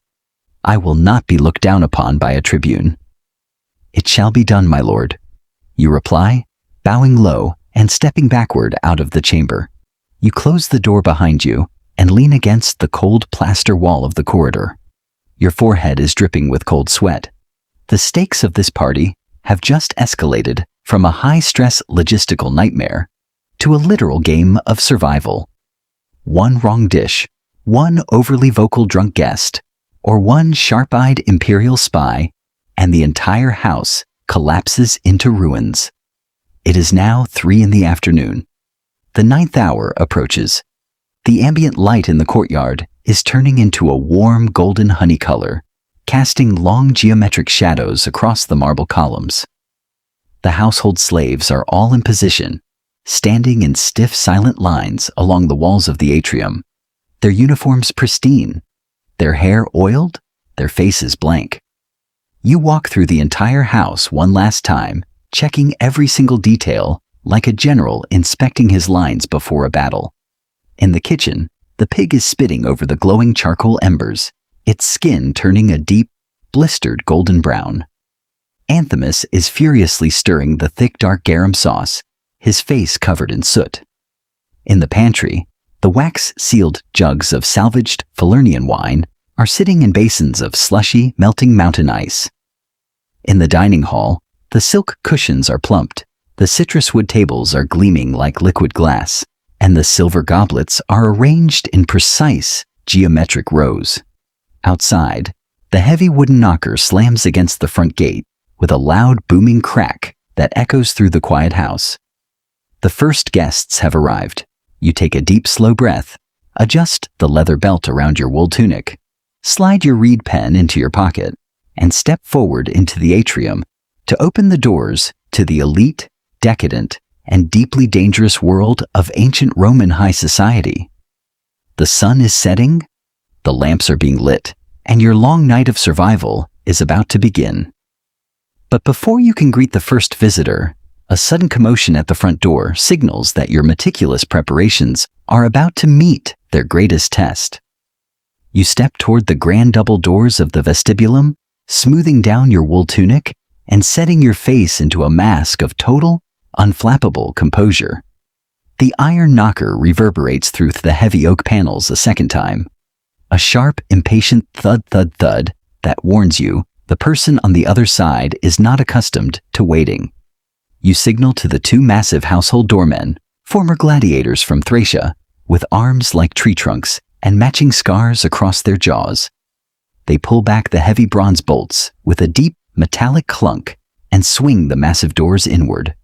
I will not be looked down upon by a tribune. It shall be done, my lord, you reply, bowing low and stepping backward out of the chamber. You close the door behind you and lean against the cold plaster wall of the corridor. Your forehead is dripping with cold sweat. The stakes of this party have just escalated from a high-stress logistical nightmare to a literal game of survival. One wrong dish, one overly vocal drunk guest, or one sharp-eyed imperial spy, and the entire house collapses into ruins. It is now 3 in the afternoon. The 9th hour approaches. The ambient light in the courtyard is turning into a warm golden honey color, casting long geometric shadows across the marble columns. The household slaves are all in position, standing in stiff, silent lines along the walls of the atrium, their uniforms pristine, their hair oiled, their faces blank. You walk through the entire house one last time, checking every single detail like a general inspecting his lines before a battle. In the kitchen, the pig is spitting over the glowing charcoal embers, its skin turning a deep, blistered golden brown. Anthemus is furiously stirring the thick dark garum sauce, his face covered in soot. In the pantry, the wax-sealed jugs of salvaged Falernian wine are sitting in basins of slushy, melting mountain ice. In the dining hall, the silk cushions are plumped, the citrus wood tables are gleaming like liquid glass, and the silver goblets are arranged in precise, geometric rows. Outside, the heavy wooden knocker slams against the front gate with a loud booming crack that echoes through the quiet house. The first guests have arrived. You take a deep, slow breath, adjust the leather belt around your wool tunic, slide your reed pen into your pocket, and step forward into the atrium to open the doors to the elite, decadent, and deeply dangerous world of ancient Roman high society. The sun is setting, the lamps are being lit, and your long night of survival is about to begin. But before you can greet the first visitor, a sudden commotion at the front door signals that your meticulous preparations are about to meet their greatest test. You step toward the grand double doors of the vestibulum, smoothing down your wool tunic and setting your face into a mask of total, unflappable composure. The iron knocker reverberates through the heavy oak panels a second time. A sharp, impatient thud, thud, thud that warns you the person on the other side is not accustomed to waiting. You signal to the two massive household doormen, former gladiators from Thracia, with arms like tree trunks and matching scars across their jaws. They pull back the heavy bronze bolts with a deep, metallic clunk and swing the massive doors inward.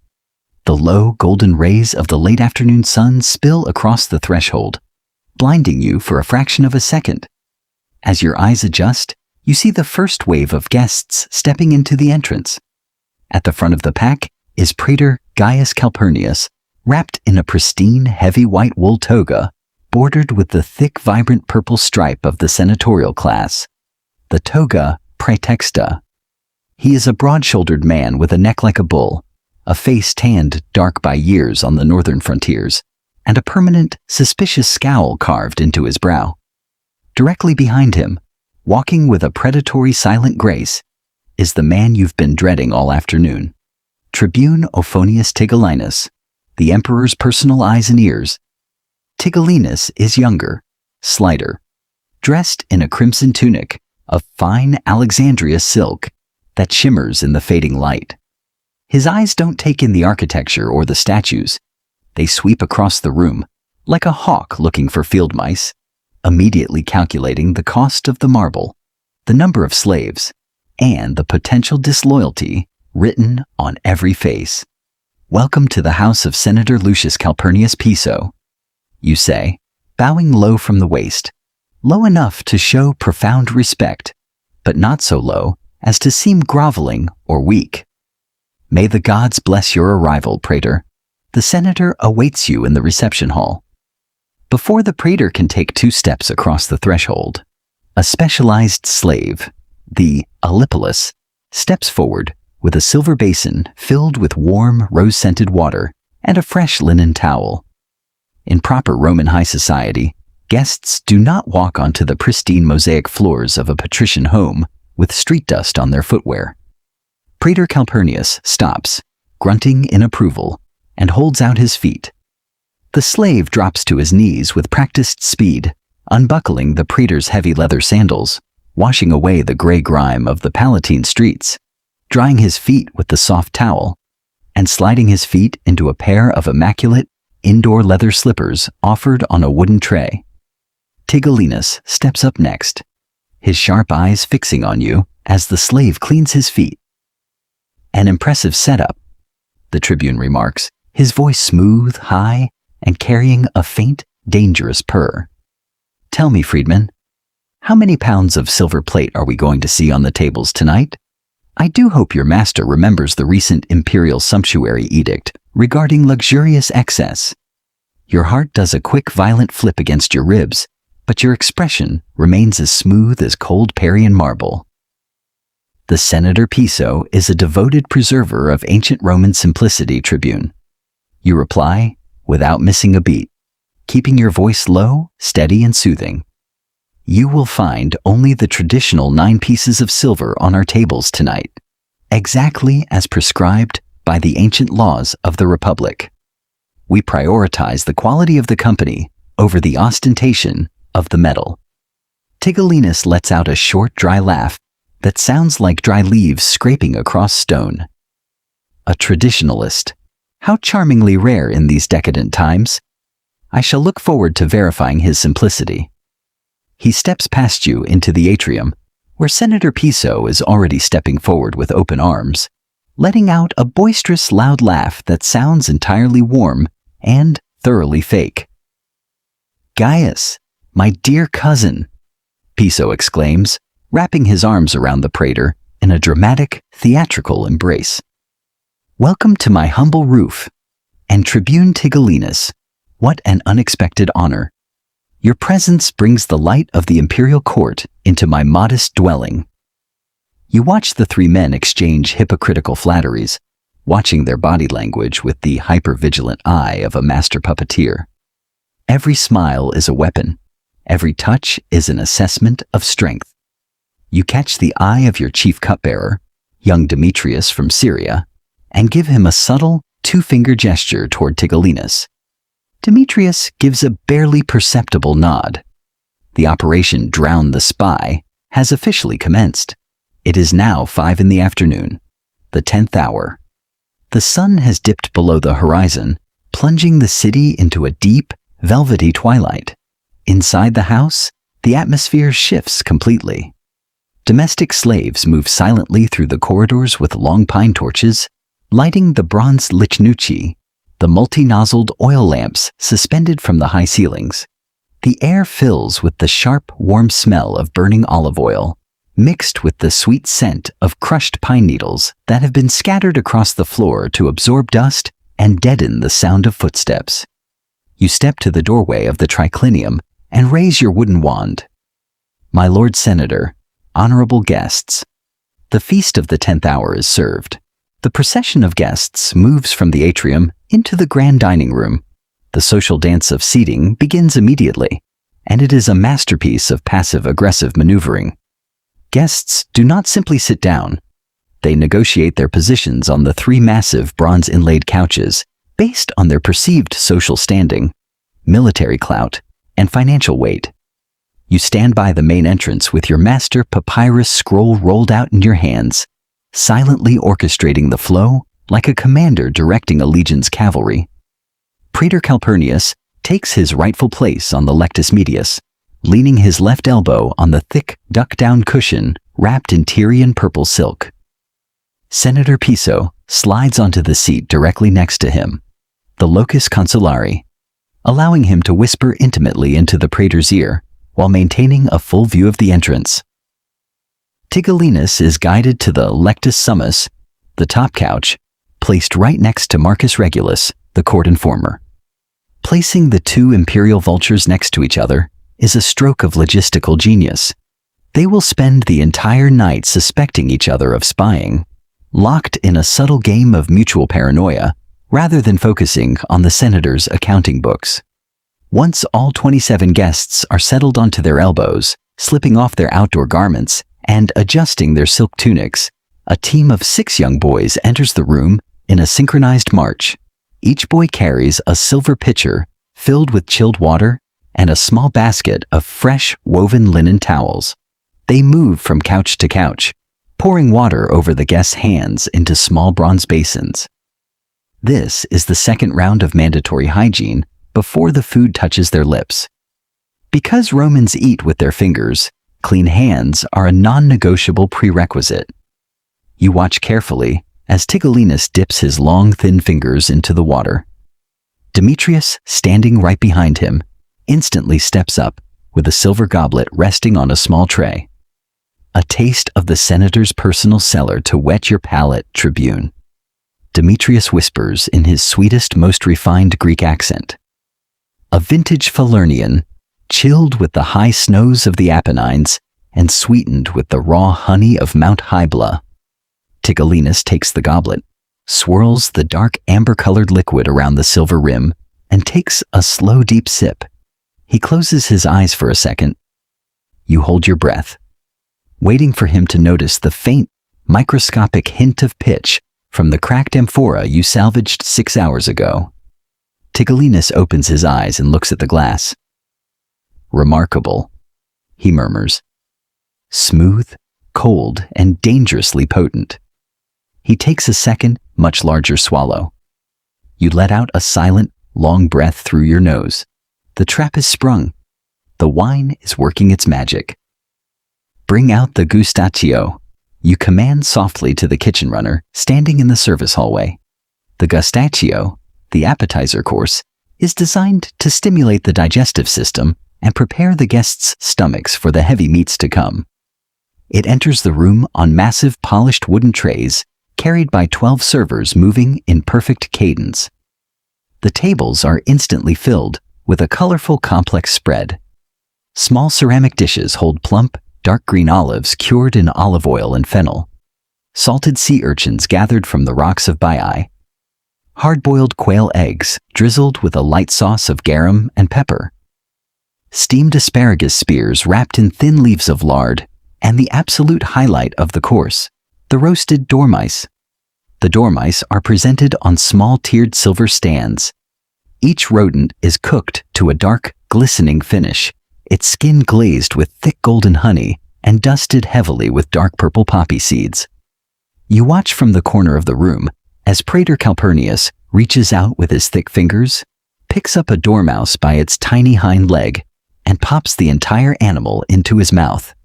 The low, golden rays of the late afternoon sun spill across the threshold, blinding you for a fraction of a second. As your eyes adjust, you see the first wave of guests stepping into the entrance. At the front of the pack is Praetor Gaius Calpurnius, wrapped in a pristine, heavy white wool toga, bordered with the thick, vibrant purple stripe of the senatorial class, the toga praetexta. He is a broad-shouldered man with a neck like a bull, a face tanned dark by years on the northern frontiers, and a permanent, suspicious scowl carved into his brow. Directly behind him, walking with a predatory silent grace, is the man you've been dreading all afternoon. Tribune Ophonius Tigellinus, the emperor's personal eyes and ears. Tigellinus is younger, slighter, dressed in a crimson tunic of fine Alexandria silk that shimmers in the fading light. His eyes don't take in the architecture or the statues. They sweep across the room, like a hawk looking for field mice, immediately calculating the cost of the marble, the number of slaves, and the potential disloyalty written on every face. "Welcome to the house of Senator Lucius Calpurnius Piso," you say, bowing low from the waist, low enough to show profound respect, but not so low as to seem groveling or weak. "May the gods bless your arrival, Praetor. The senator awaits you in the reception hall." Before the praetor can take 2 steps across the threshold, a specialized slave, the Alipolus, steps forward with a silver basin filled with warm, rose-scented water and a fresh linen towel. In proper Roman high society, guests do not walk onto the pristine mosaic floors of a patrician home with street dust on their footwear. Praetor Calpurnius stops, grunting in approval, and holds out his feet. The slave drops to his knees with practiced speed, unbuckling the praetor's heavy leather sandals, washing away the gray grime of the Palatine streets, drying his feet with the soft towel, and sliding his feet into a pair of immaculate, indoor leather slippers offered on a wooden tray. Tigellinus steps up next, his sharp eyes fixing on you as the slave cleans his feet. "An impressive setup," the tribune remarks, his voice smooth, high, and carrying a faint, dangerous purr. "Tell me, freedman, how many pounds of silver plate are we going to see on the tables tonight? I do hope your master remembers the recent imperial sumptuary edict regarding luxurious excess. Your heart does a quick violent flip against your ribs, but your expression remains as smooth as cold Parian marble. The Senator Piso is a devoted preserver of ancient Roman simplicity, Tribune. You reply without missing a beat, keeping your voice low, steady, and soothing. You will find only the traditional 9 pieces of silver on our tables tonight, exactly as prescribed by the ancient laws of the Republic. We prioritize the quality of the company over the ostentation of the metal. Tigellinus lets out a short, dry laugh that sounds like dry leaves scraping across stone. A traditionalist. How charmingly rare in these decadent times. I shall look forward to verifying his simplicity. He steps past you into the atrium, where Senator Piso is already stepping forward with open arms, letting out a boisterous, loud laugh that sounds entirely warm and thoroughly fake. "Gaius, my dear cousin," Piso exclaims, wrapping his arms around the praetor in a dramatic, theatrical embrace. "Welcome to my humble roof, and Tribune Tigellinus, what an unexpected honor. Your presence brings the light of the imperial court into my modest dwelling." You watch the 3 men exchange hypocritical flatteries, watching their body language with the hyper-vigilant eye of a master puppeteer. Every smile is a weapon. Every touch is an assessment of strength. You catch the eye of your chief cupbearer, young Demetrius from Syria, and give him a subtle 2-finger gesture toward Tigellinus. Demetrius gives a barely perceptible nod. The operation Drown the Spy has officially commenced. It is now 5 in the afternoon, the 10th hour. The sun has dipped below the horizon, plunging the city into a deep, velvety twilight. Inside the house, the atmosphere shifts completely. Domestic slaves move silently through the corridors with long pine torches, lighting the bronze lichnucci, the multi-nozzled oil lamps suspended from the high ceilings. The air fills with the sharp, warm smell of burning olive oil, mixed with the sweet scent of crushed pine needles that have been scattered across the floor to absorb dust and deaden the sound of footsteps. You step to the doorway of the triclinium and raise your wooden wand. "My Lord Senator, honorable guests." The feast of the 10th hour is served. The procession of guests moves from the atrium into the grand dining room. The social dance of seating begins immediately, and it is a masterpiece of passive-aggressive maneuvering. Guests do not simply sit down. They negotiate their positions on the 3 massive bronze-inlaid couches based on their perceived social standing, military clout, and financial weight. You stand by the main entrance with your master papyrus scroll rolled out in your hands, silently orchestrating the flow like a commander directing a legion's cavalry. Praetor Calpurnius takes his rightful place on the lectus medius, leaning his left elbow on the thick, duck-down cushion wrapped in Tyrian purple silk. Senator Piso slides onto the seat directly next to him, the locus consulari, allowing him to whisper intimately into the praetor's ear while maintaining a full view of the entrance. Tigellinus is guided to the lectus summus, the top couch, placed right next to Marcus Regulus, the court informer. Placing the 2 imperial vultures next to each other is a stroke of logistical genius. They will spend the entire night suspecting each other of spying, locked in a subtle game of mutual paranoia, rather than focusing on the senator's accounting books. Once all 27 guests are settled onto their elbows, slipping off their outdoor garments, and adjusting their silk tunics, a team of 6 young boys enters the room in a synchronized march. Each boy carries a silver pitcher filled with chilled water and a small basket of fresh, woven linen towels. They move from couch to couch, pouring water over the guests' hands into small bronze basins. This is the second round of mandatory hygiene before the food touches their lips. Because Romans eat with their fingers, clean hands are a non-negotiable prerequisite. You watch carefully as Tigellinus dips his long, thin fingers into the water. Demetrius, standing right behind him, instantly steps up with a silver goblet resting on a small tray. A taste of the senator's personal cellar to whet your palate, Tribune. Demetrius whispers in his sweetest, most refined Greek accent. A vintage Falernian, chilled with the high snows of the Apennines and sweetened with the raw honey of Mount Hybla. Tigellinus takes the goblet, swirls the dark amber-colored liquid around the silver rim, and takes a slow, deep sip. He closes his eyes for a second. You hold your breath, waiting for him to notice the faint, microscopic hint of pitch from the cracked amphora you salvaged 6 hours ago. Tigellinus opens his eyes and looks at the glass. Remarkable, he murmurs. Smooth, cold, and dangerously potent. He takes a second, much larger swallow. You let out a silent, long breath through your nose. The trap is sprung. The wine is working its magic. Bring out the gustatio, you command softly to the kitchen runner standing in the service hallway. The gustaccio, the appetizer course, is designed to stimulate the digestive system and prepare the guests' stomachs for the heavy meats to come. It enters the room on massive polished wooden trays carried by 12 servers moving in perfect cadence. The tables are instantly filled with a colorful, complex spread. Small ceramic dishes hold plump, dark green olives cured in olive oil and fennel, salted sea urchins gathered from the rocks of Baiae, hard-boiled quail eggs drizzled with a light sauce of garum and pepper, steamed asparagus spears wrapped in thin leaves of lard, and the absolute highlight of the course, the roasted dormice. The dormice are presented on small tiered silver stands. Each rodent is cooked to a dark, glistening finish, its skin glazed with thick golden honey and dusted heavily with dark purple poppy seeds. You watch from the corner of the room as Praetor Calpurnius reaches out with his thick fingers, picks up a dormouse by its tiny hind leg, and pops the entire animal into his mouth.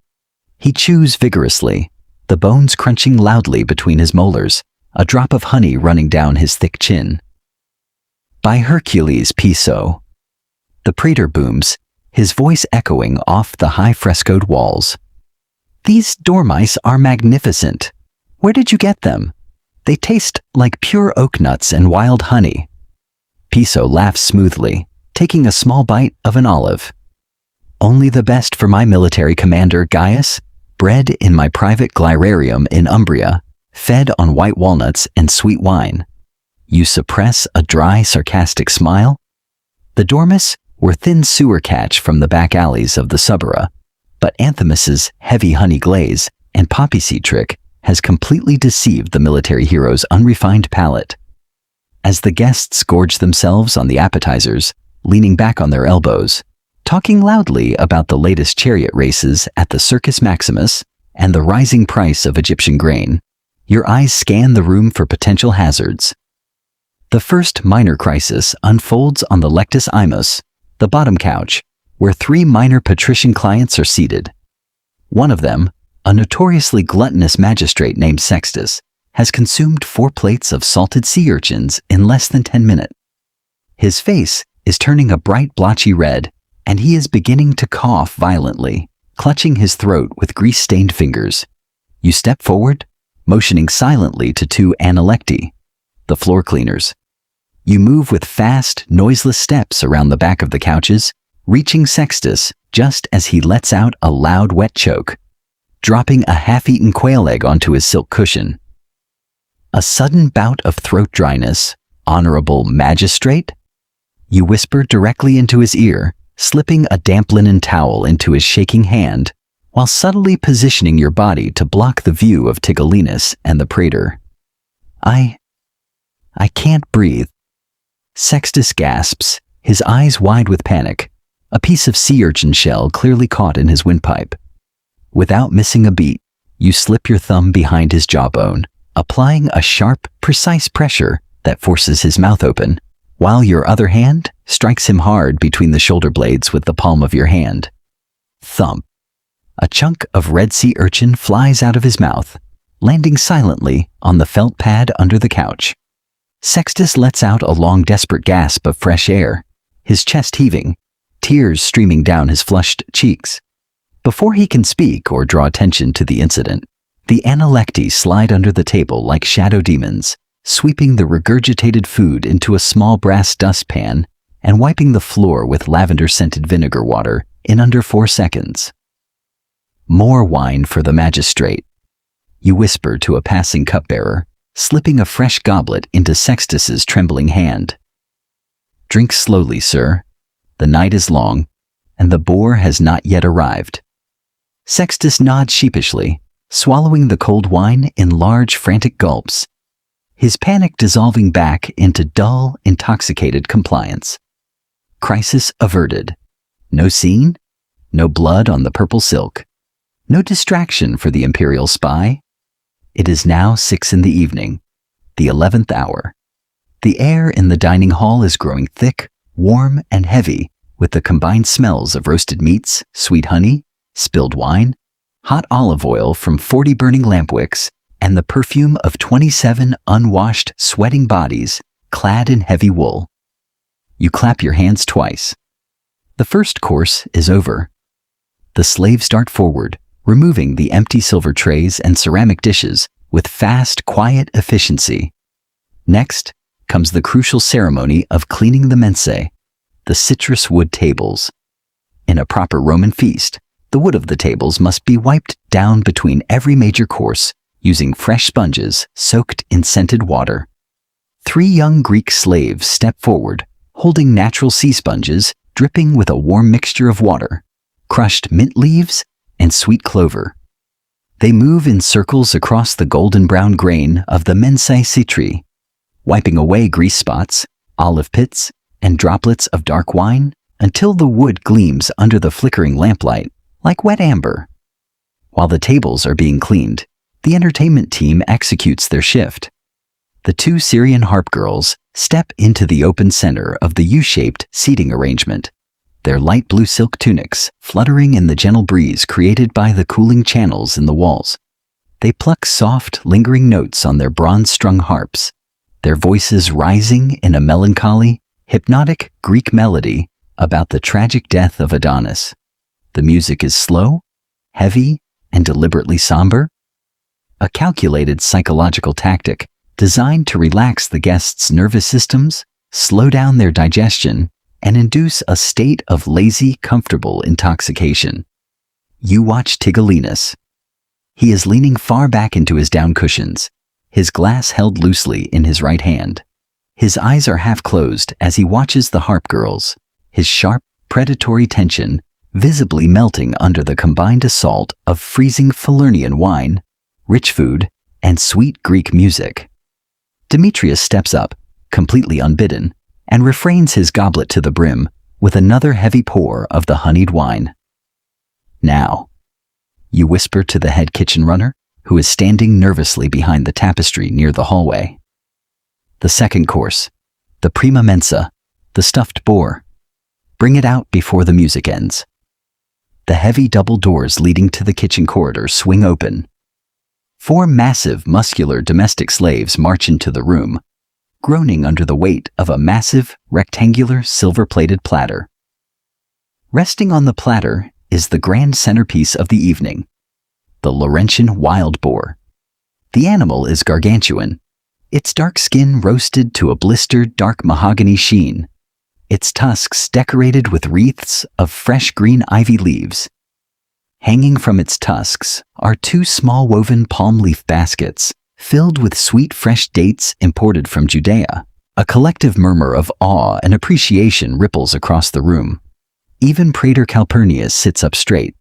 He chews vigorously, the bones crunching loudly between his molars, a drop of honey running down his thick chin. By Hercules, Piso! The praetor booms, his voice echoing off the high frescoed walls. These dormice are magnificent. Where did you get them? They taste like pure oak nuts and wild honey. Piso laughs smoothly, taking a small bite of an olive. Only the best for my military commander, Gaius, bred in my private glirarium in Umbria, fed on white walnuts and sweet wine. You suppress a dry, sarcastic smile? The dormice were thin sewer catch from the back alleys of the Subura, but Anthemus's heavy honey glaze and poppy seed trick has completely deceived the military hero's unrefined palate. As the guests gorge themselves on the appetizers, leaning back on their elbows, talking loudly about the latest chariot races at the Circus Maximus and the rising price of Egyptian grain, your eyes scan the room for potential hazards. The first minor crisis unfolds on the Lectus Imus, the bottom couch, where 3 minor patrician clients are seated. One of them, a notoriously gluttonous magistrate named Sextus, has consumed 4 plates of salted sea urchins in less than 10 minutes. His face is turning a bright blotchy red, and he is beginning to cough violently, clutching his throat with grease-stained fingers. You step forward, motioning silently to 2 analecti, the floor cleaners. You move with fast, noiseless steps around the back of the couches, reaching Sextus just as he lets out a loud wet choke, dropping a half-eaten quail egg onto his silk cushion. A sudden bout of throat dryness, honorable magistrate? You whisper directly into his ear, slipping a damp linen towel into his shaking hand, while subtly positioning your body to block the view of Tigellinus and the praetor. I can't breathe. Sextus gasps, his eyes wide with panic, a piece of sea urchin shell clearly caught in his windpipe. Without missing a beat, you slip your thumb behind his jawbone, applying a sharp, precise pressure that forces his mouth open, while your other hand strikes him hard between the shoulder blades with the palm of your hand. Thump. A chunk of red sea urchin flies out of his mouth, landing silently on the felt pad under the couch. Sextus lets out a long, desperate gasp of fresh air, his chest heaving, tears streaming down his flushed cheeks. Before he can speak or draw attention to the incident, the analecti slide under the table like shadow demons, sweeping the regurgitated food into a small brass dustpan and wiping the floor with lavender-scented vinegar water in under 4 seconds. More wine for the magistrate, you whisper to a passing cupbearer, slipping a fresh goblet into Sextus's trembling hand. Drink slowly, sir. The night is long, and the boar has not yet arrived. Sextus nods sheepishly, swallowing the cold wine in large, frantic gulps, his panic dissolving back into dull, intoxicated compliance. Crisis averted. No scene, no blood on the purple silk, no distraction for the imperial spy. It is now 6 in the evening, the 11th hour. The air in the dining hall is growing thick, warm, and heavy with the combined smells of roasted meats, sweet honey, spilled wine, hot olive oil from 40 burning lamp wicks, and the perfume of 27 unwashed, sweating bodies clad in heavy wool. You clap your hands twice. The first course is over. The slaves dart forward, removing the empty silver trays and ceramic dishes with fast, quiet efficiency. Next comes the crucial ceremony of cleaning the mensae, the citrus wood tables. In a proper Roman feast, the wood of the tables must be wiped down between every major course using fresh sponges soaked in scented water. 3 young Greek slaves step forward, holding natural sea sponges dripping with a warm mixture of water, crushed mint leaves, and sweet clover. They move in circles across the golden brown grain of the mensae citri, wiping away grease spots, olive pits, and droplets of dark wine until the wood gleams under the flickering lamplight like wet amber. While the tables are being cleaned, the entertainment team executes their shift. The 2 Syrian harp girls step into the open center of the U-shaped seating arrangement, their light blue silk tunics fluttering in the gentle breeze created by the cooling channels in the walls. They pluck soft, lingering notes on their bronze-strung harps, their voices rising in a melancholy, hypnotic Greek melody about the tragic death of Adonis. The music is slow, heavy, and deliberately somber, a calculated psychological tactic designed to relax the guests' nervous systems, slow down their digestion, and induce a state of lazy, comfortable intoxication. You watch Tigellinus. He is leaning far back into his down cushions, his glass held loosely in his right hand. His eyes are half closed as he watches the harp girls, his sharp, predatory tension visibly melting under the combined assault of freezing Falernian wine, rich food, and sweet Greek music. Demetrius steps up, completely unbidden, and refrains his goblet to the brim with another heavy pour of the honeyed wine. Now, you whisper to the head kitchen runner, who is standing nervously behind the tapestry near the hallway. The second course, the prima mensa, the stuffed boar. Bring it out before the music ends. The heavy double doors leading to the kitchen corridor swing open. 4 massive, muscular domestic slaves march into the room, groaning under the weight of a massive, rectangular, silver-plated platter. Resting on the platter is the grand centerpiece of the evening, the Laurentian wild boar. The animal is gargantuan, its dark skin roasted to a blistered dark mahogany sheen, its tusks decorated with wreaths of fresh green ivy leaves. Hanging from its tusks are 2 small woven palm leaf baskets filled with sweet fresh dates imported from Judea. A collective murmur of awe and appreciation ripples across the room. Even Praetor Calpurnius sits up straight,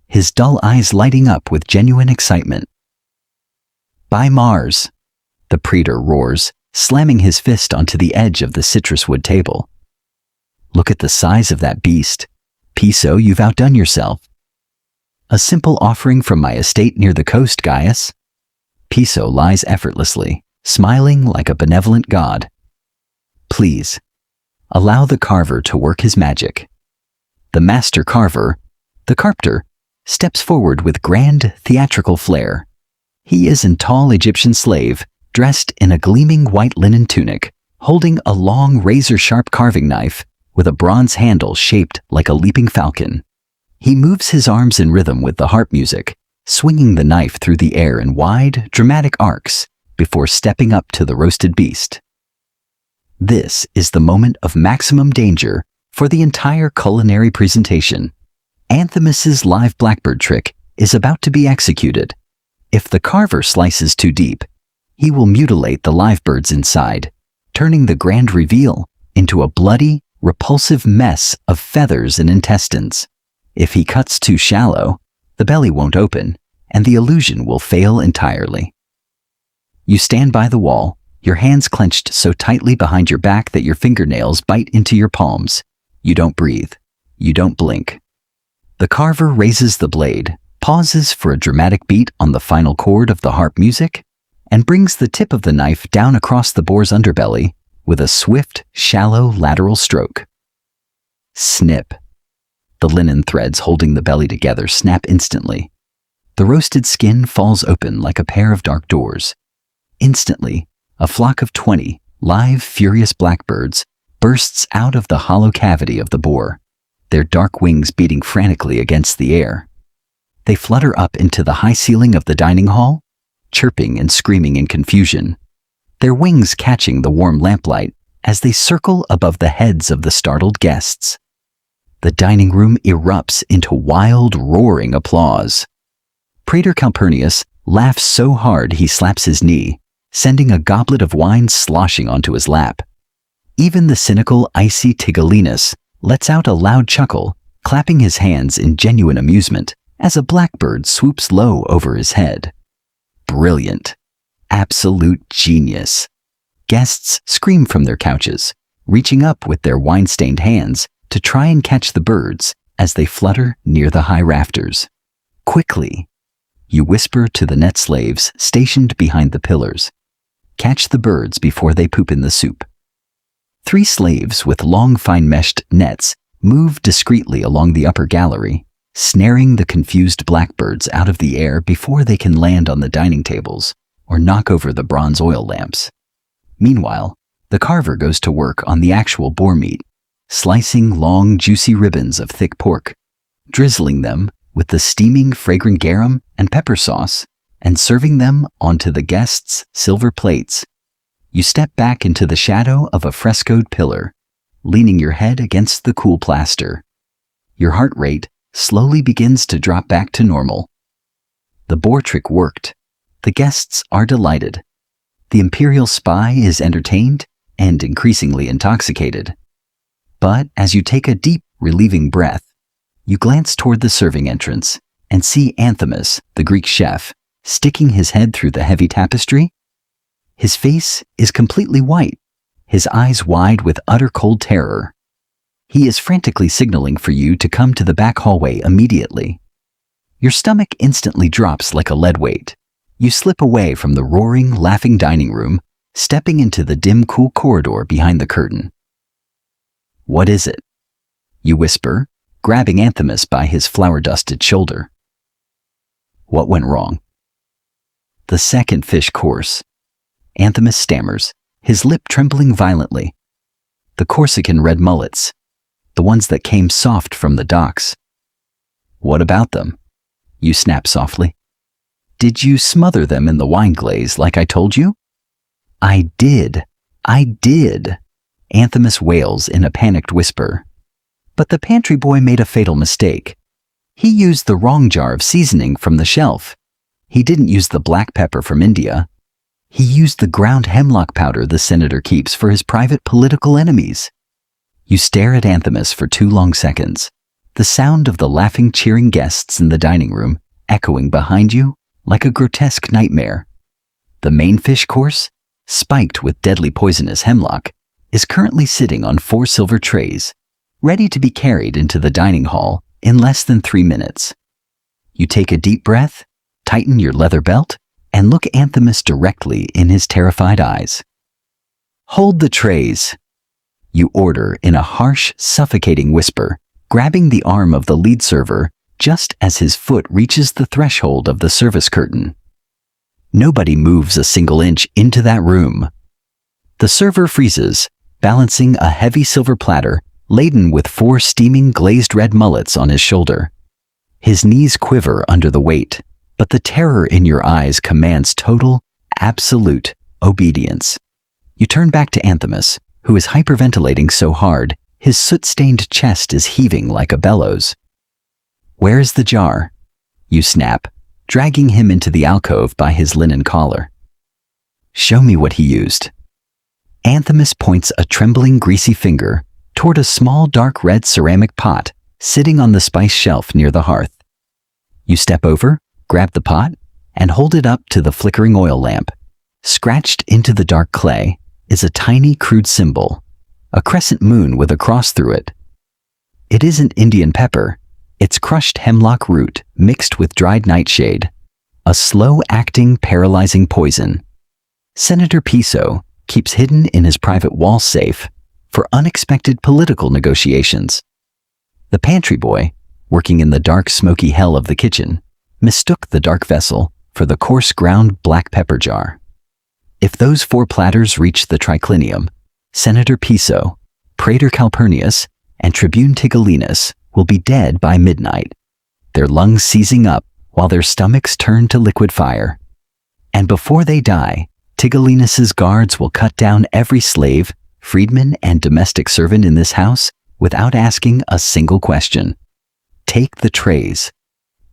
his dull eyes lighting up with genuine excitement. By Mars, the praetor roars, slamming his fist onto the edge of the citrus wood table. Look at the size of that beast. Piso, you've outdone yourself. A simple offering from my estate near the coast, Gaius. Piso lies effortlessly, smiling like a benevolent god. Please, allow the carver to work his magic. The master carver, the carpter, steps forward with grand theatrical flair. He is a tall Egyptian slave, dressed in a gleaming white linen tunic, holding a long razor-sharp carving knife with a bronze handle shaped like a leaping falcon. He moves his arms in rhythm with the harp music, swinging the knife through the air in wide, dramatic arcs before stepping up to the roasted beast. This is the moment of maximum danger for the entire culinary presentation. Anthemus's live blackbird trick is about to be executed. If the carver slices too deep, he will mutilate the live birds inside, turning the grand reveal into a bloody, repulsive mess of feathers and intestines. If he cuts too shallow, the belly won't open, and the illusion will fail entirely. You stand by the wall, your hands clenched so tightly behind your back that your fingernails bite into your palms. You don't breathe. You don't blink. The carver raises the blade, pauses for a dramatic beat on the final chord of the harp music, and brings the tip of the knife down across the boar's underbelly with a swift, shallow lateral stroke. Snip. The linen threads holding the belly together snap instantly. The roasted skin falls open like a pair of dark doors. Instantly, a flock of 20 live, furious blackbirds bursts out of the hollow cavity of the boar, their dark wings beating frantically against the air. They flutter up into the high ceiling of the dining hall, chirping and screaming in confusion, their wings catching the warm lamplight as they circle above the heads of the startled guests. The dining room erupts into wild, roaring applause. Praetor Calpurnius laughs so hard he slaps his knee, sending a goblet of wine sloshing onto his lap. Even the cynical, icy Tigellinus lets out a loud chuckle, clapping his hands in genuine amusement as a blackbird swoops low over his head. Brilliant. Absolute genius. Guests scream from their couches, reaching up with their wine-stained hands to try and catch the birds as they flutter near the high rafters. Quickly, you whisper to the net slaves stationed behind the pillars. Catch the birds before they poop in the soup. 3 slaves with long fine-meshed nets move discreetly along the upper gallery, snaring the confused blackbirds out of the air before they can land on the dining tables or knock over the bronze oil lamps. Meanwhile, the carver goes to work on the actual boar meat, slicing long, juicy ribbons of thick pork, drizzling them with the steaming, fragrant garum and pepper sauce, and serving them onto the guests' silver plates. You step back into the shadow of a frescoed pillar, leaning your head against the cool plaster. Your heart rate slowly begins to drop back to normal. The boar trick worked. The guests are delighted. The imperial spy is entertained and increasingly intoxicated. But as you take a deep, relieving breath, you glance toward the serving entrance and see Anthemus, the Greek chef, sticking his head through the heavy tapestry. His face is completely white, his eyes wide with utter cold terror. He is frantically signaling for you to come to the back hallway immediately. Your stomach instantly drops like a lead weight. You slip away from the roaring, laughing dining room, stepping into the dim, cool corridor behind the curtain. What is it? You whisper, grabbing Anthemus by his flour-dusted shoulder. What went wrong? The second fish course. Anthemus stammers, his lip trembling violently. The Corsican red mullets, the ones that came soft from the docks. What about them? You snap softly. Did you smother them in the wine glaze like I told you? I did. Anthemus wails in a panicked whisper. But the pantry boy made a fatal mistake. He used the wrong jar of seasoning from the shelf. He didn't use the black pepper from India. He used the ground hemlock powder the senator keeps for his private political enemies. You stare at Anthemus for 2 long seconds, the sound of the laughing, cheering guests in the dining room echoing behind you like a grotesque nightmare. The main fish course, spiked with deadly poisonous hemlock, is currently sitting on 4 silver trays, ready to be carried into the dining hall in less than 3 minutes. You take a deep breath, tighten your leather belt, and look Anthemus directly in his terrified eyes. Hold the trays, you order in a harsh, suffocating whisper, grabbing the arm of the lead server just as his foot reaches the threshold of the service curtain. Nobody moves a single inch into that room. The server freezes, balancing a heavy silver platter laden with 4 steaming glazed red mullets on his shoulder. His knees quiver under the weight, but the terror in your eyes commands total, absolute obedience. You turn back to Anthimus, who is hyperventilating so hard, his soot-stained chest is heaving like a bellows. "Where is the jar?" you snap, dragging him into the alcove by his linen collar. "Show me what he used." Anthimus points a trembling, greasy finger toward a small, dark red ceramic pot sitting on the spice shelf near the hearth. You step over, grab the pot, and hold it up to the flickering oil lamp. Scratched into the dark clay is a tiny, crude symbol, a crescent moon with a cross through it. It isn't Indian pepper, it's crushed hemlock root mixed with dried nightshade, a slow-acting, paralyzing poison. Senator Piso keeps hidden in his private wall safe for unexpected political negotiations. The pantry boy, working in the dark, smoky hell of the kitchen, mistook the dark vessel for the coarse ground black pepper jar. If those 4 platters reach the triclinium, Senator Piso, Praetor Calpurnius, and Tribune Tigellinus will be dead by midnight, their lungs seizing up while their stomachs turn to liquid fire. And before they die, Tigellinus's guards will cut down every slave, freedman, and domestic servant in this house without asking a single question. "Take the trays,"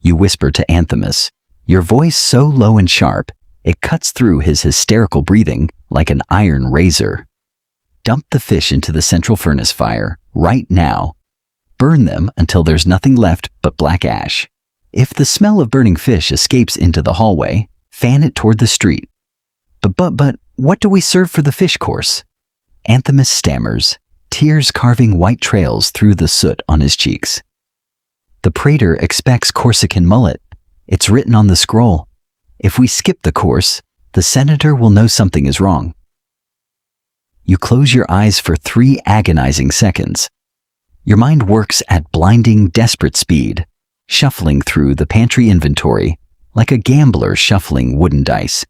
you whisper to Anthimus, your voice so low and sharp it cuts through his hysterical breathing like an iron razor. "Dump the fish into the central furnace fire, right now. Burn them until there's nothing left but black ash. If the smell of burning fish escapes into the hallway, fan it toward the street." But what do we serve for the fish course?" Anthimus stammers, tears carving white trails through the soot on his cheeks. "The praetor expects Corsican mullet. It's written on the scroll. If we skip the course, the senator will know something is wrong." You close your eyes for 3 agonizing seconds. Your mind works at blinding, desperate speed, shuffling through the pantry inventory like a gambler shuffling wooden dice.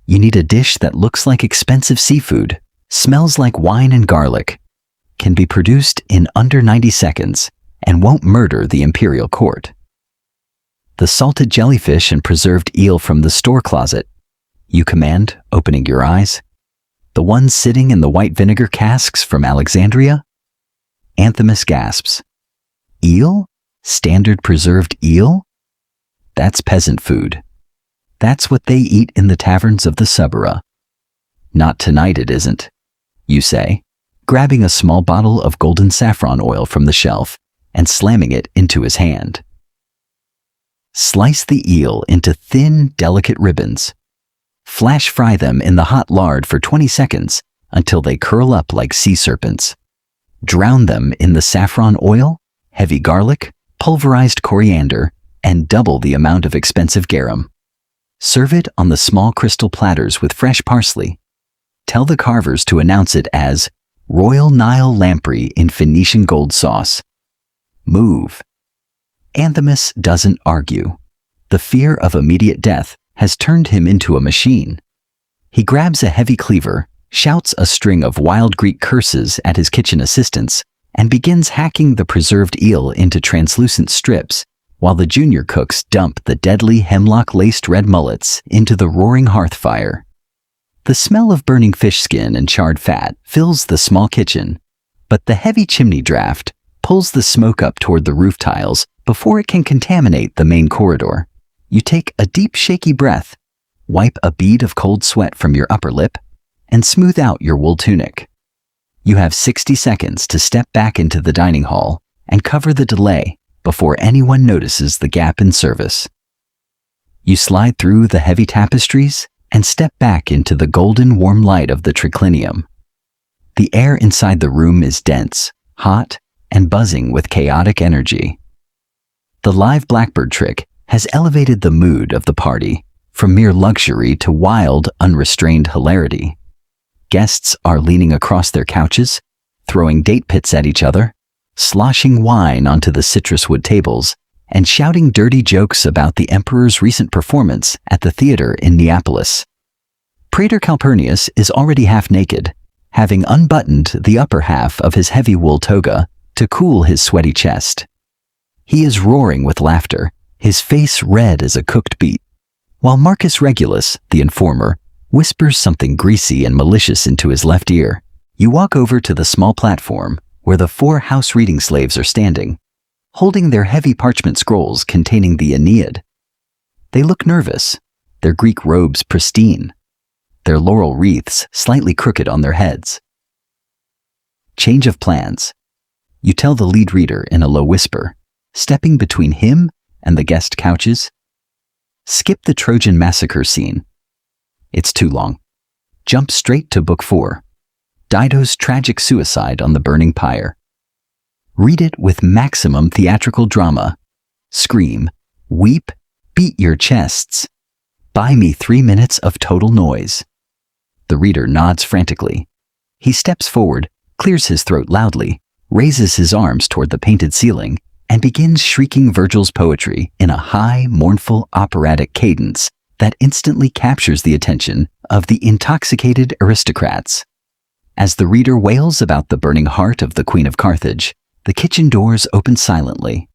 You need a dish that looks like expensive seafood, smells like wine and garlic, can be produced in under 90 seconds, and won't murder the imperial court. The salted jellyfish and preserved eel from the store closet, you command, opening your eyes. The ones sitting in the white vinegar casks from Alexandria? Anthimus gasps. "Eel? Standard preserved eel? That's peasant food. That's what they eat in the taverns of the Subura." "Not tonight it isn't," you say, grabbing a small bottle of golden saffron oil from the shelf and slamming it into his hand. Slice the eel into thin, delicate ribbons. Flash fry them in the hot lard for 20 seconds until they curl up like sea serpents. Drown them in the saffron oil, heavy garlic, pulverized coriander, and double the amount of expensive garum. Serve it on the small crystal platters with fresh parsley. Tell the carvers to announce it as Royal Nile lamprey in Phoenician gold sauce. Move. Anthimus doesn't argue. The fear of immediate death has turned him into a machine. He grabs a heavy cleaver, shouts a string of wild Greek curses at his kitchen assistants, and begins hacking the preserved eel into translucent strips, while the junior cooks dump the deadly hemlock-laced red mullets into the roaring hearth fire. The smell of burning fish skin and charred fat fills the small kitchen, but the heavy chimney draft pulls the smoke up toward the roof tiles before it can contaminate the main corridor. You take a deep, shaky breath, wipe a bead of cold sweat from your upper lip, and smooth out your wool tunic. You have 60 seconds to step back into the dining hall and cover the delay before anyone notices the gap in service. You slide through the heavy tapestries and step back into the golden warm light of the triclinium. The air inside the room is dense, hot, and buzzing with chaotic energy. The live blackbird trick has elevated the mood of the party from mere luxury to wild, unrestrained hilarity. Guests are leaning across their couches, throwing date pits at each other, sloshing wine onto the citrus wood tables, and shouting dirty jokes about the emperor's recent performance at the theater in Neapolis. Praetor Calpurnius is already half naked, having unbuttoned the upper half of his heavy wool toga to cool his sweaty chest. He is roaring with laughter, his face red as a cooked beet, while Marcus Regulus, the informer, whispers something greasy and malicious into his left ear. You walk over to the small platform where the 4 house reading slaves are standing, holding their heavy parchment scrolls containing the Aeneid. They look nervous, their Greek robes pristine, their laurel wreaths slightly crooked on their heads. Change of plans. You tell the lead reader in a low whisper, stepping between him and the guest couches. Skip the Trojan massacre scene. It's too long. Jump straight to Book 4, Dido's tragic suicide on the burning pyre. Read it with maximum theatrical drama. Scream, weep, beat your chests. Buy me 3 minutes of total noise. The reader nods frantically. He steps forward, clears his throat loudly, raises his arms toward the painted ceiling, and begins shrieking Virgil's poetry in a high, mournful, operatic cadence that instantly captures the attention of the intoxicated aristocrats. As the reader wails about the burning heart of the Queen of Carthage, the kitchen doors open silently.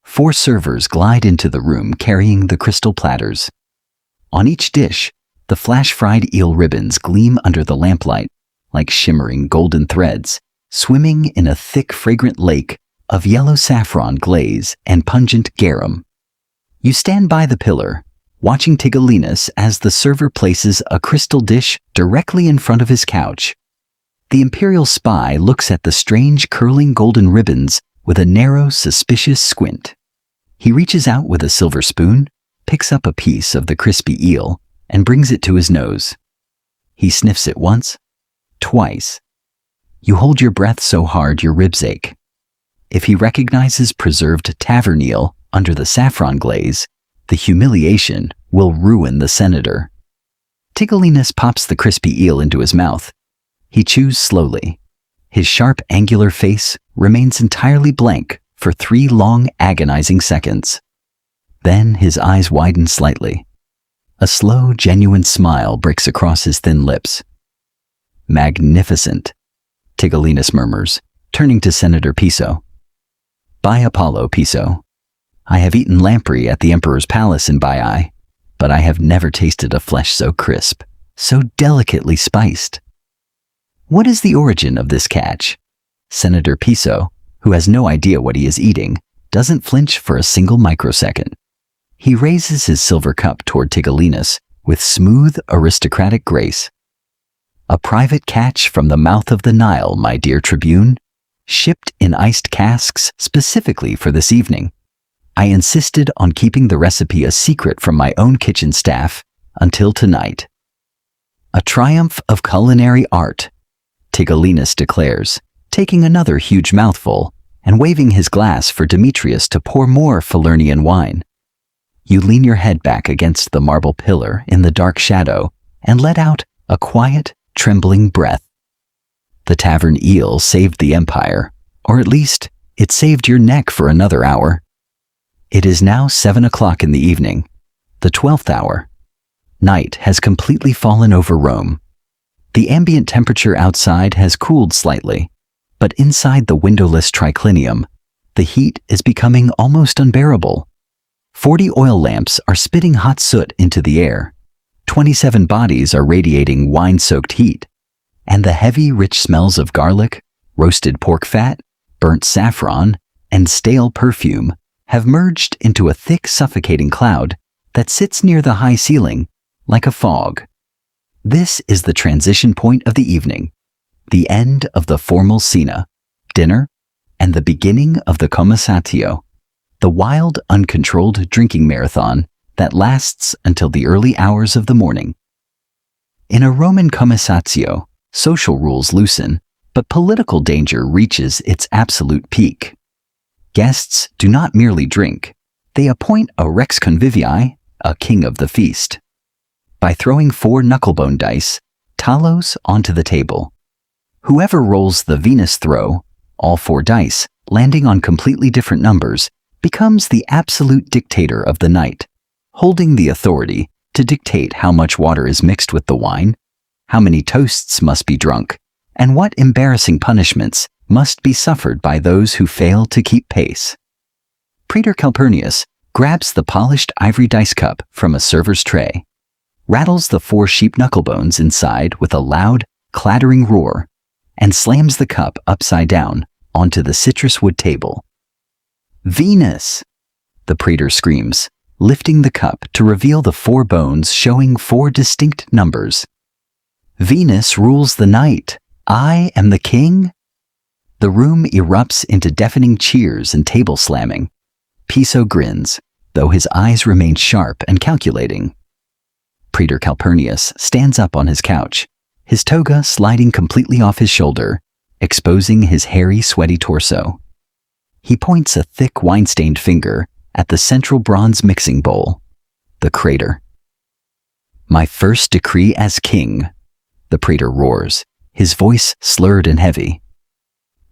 4 servers glide into the room carrying the crystal platters. On each dish, the flash-fried eel ribbons gleam under the lamplight like shimmering golden threads, swimming in a thick, fragrant lake of yellow saffron glaze and pungent garum. You stand by the pillar, watching Tigellinus as the server places a crystal dish directly in front of his couch. The imperial spy looks at the strange curling golden ribbons with a narrow, suspicious squint. He reaches out with a silver spoon, picks up a piece of the crispy eel, and brings it to his nose. He sniffs it once, twice. You hold your breath so hard your ribs ache. If he recognizes preserved tavern eel under the saffron glaze, the humiliation will ruin the senator. Tigellinus pops the crispy eel into his mouth. He chews slowly. His sharp, angular face remains entirely blank for 3 long, agonizing seconds. Then his eyes widen slightly. A slow, genuine smile breaks across his thin lips. Magnificent, Tigellinus murmurs, turning to Senator Piso. By Apollo, Piso, I have eaten lamprey at the Emperor's palace in Baiae, but I have never tasted a flesh so crisp, so delicately spiced. What is the origin of this catch? Senator Piso, who has no idea what he is eating, doesn't flinch for a single microsecond. He raises his silver cup toward Tigellinus with smooth, aristocratic grace. A private catch from the mouth of the Nile, my dear tribune, shipped in iced casks specifically for this evening. I insisted on keeping the recipe a secret from my own kitchen staff until tonight. A triumph of culinary art, Tigellinus declares, taking another huge mouthful and waving his glass for Demetrius to pour more Falernian wine. You lean your head back against the marble pillar in the dark shadow and let out a quiet, trembling breath. The tavern eel saved the empire, or at least it saved your neck for another hour. It is now 7 o'clock in the evening, the 12th hour. Night has completely fallen over Rome. The ambient temperature outside has cooled slightly, but inside the windowless triclinium, the heat is becoming almost unbearable. 40 oil lamps are spitting hot soot into the air. 27 bodies are radiating wine-soaked heat, and the heavy, rich smells of garlic, roasted pork fat, burnt saffron, and stale perfume have merged into a thick, suffocating cloud that sits near the high ceiling, like a fog. This is the transition point of the evening, the end of the formal cena, dinner, and the beginning of the commissatio, the wild, uncontrolled drinking marathon that lasts until the early hours of the morning. In a Roman commissatio, social rules loosen, but political danger reaches its absolute peak. Guests do not merely drink, they appoint a rex convivii, a king of the feast. By throwing 4 knucklebone dice, talos, onto the table. Whoever rolls the Venus throw, all 4 dice, landing on completely different numbers, becomes the absolute dictator of the night, holding the authority to dictate how much water is mixed with the wine, how many toasts must be drunk, and what embarrassing punishments must be suffered by those who fail to keep pace. Praetor Calpurnius grabs the polished ivory dice cup from a server's tray, rattles the 4 sheep knuckle bones inside with a loud, clattering roar, and slams the cup upside down onto the citrus wood table. "Venus!" the praetor screams, lifting the cup to reveal the 4 bones showing 4 distinct numbers. "Venus rules the night. I am the king." The room erupts into deafening cheers and table slamming. Piso grins, though his eyes remain sharp and calculating. Praetor Calpurnius stands up on his couch, his toga sliding completely off his shoulder, exposing his hairy, sweaty torso. He points a thick wine-stained finger at the central bronze mixing bowl, the crater. "My first decree as king," the praetor roars, his voice slurred and heavy.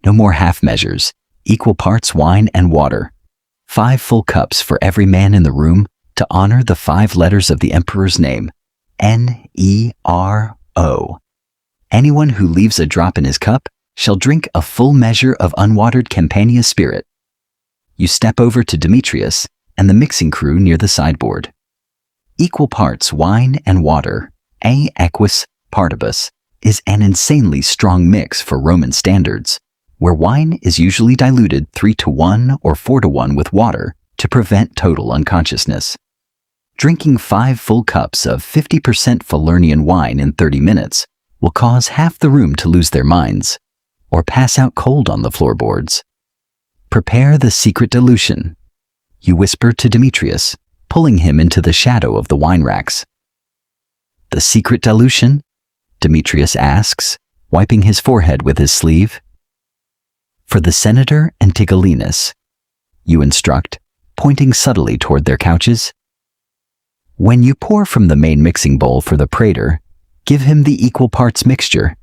"No more half measures, equal parts wine and water. 5 full cups for every man in the room to honor the 5 letters of the emperor's name, Nero. Anyone who leaves a drop in his cup shall drink a full measure of unwatered Campania spirit." You step over to Demetrius and the mixing crew near the sideboard. Equal parts wine and water, A equus partibus, is an insanely strong mix for Roman standards, where wine is usually diluted 3-to-1 or 4-to-1 with water to prevent total unconsciousness. Drinking 5 full cups of 50% Falernian wine in 30 minutes will cause half the room to lose their minds, or pass out cold on the floorboards. "Prepare the secret dilution," you whisper to Demetrius, pulling him into the shadow of the wine racks. "The secret dilution?" Demetrius asks, wiping his forehead with his sleeve. "For the senator and Tigellinus," you instruct, pointing subtly toward their couches. "When you pour from the main mixing bowl for the praetor, give him the equal parts mixture.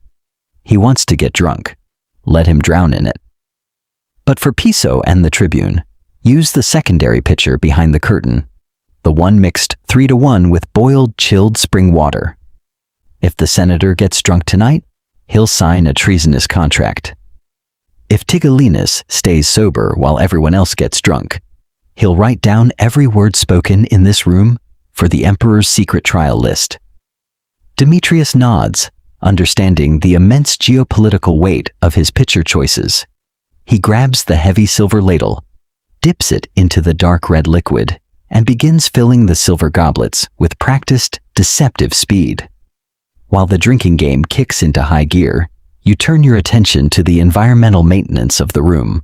He wants to get drunk. Let him drown in it. But for Piso and the tribune, use the secondary pitcher behind the curtain, the one mixed 3-to-1 with boiled, chilled spring water. If the senator gets drunk tonight, he'll sign a treasonous contract. If Tigellinus stays sober while everyone else gets drunk, he'll write down every word spoken in this room for the emperor's secret trial list." Demetrius nods, understanding the immense geopolitical weight of his pitcher choices. He grabs the heavy silver ladle, dips it into the dark red liquid, and begins filling the silver goblets with practiced, deceptive speed. While the drinking game kicks into high gear, you turn your attention to the environmental maintenance of the room.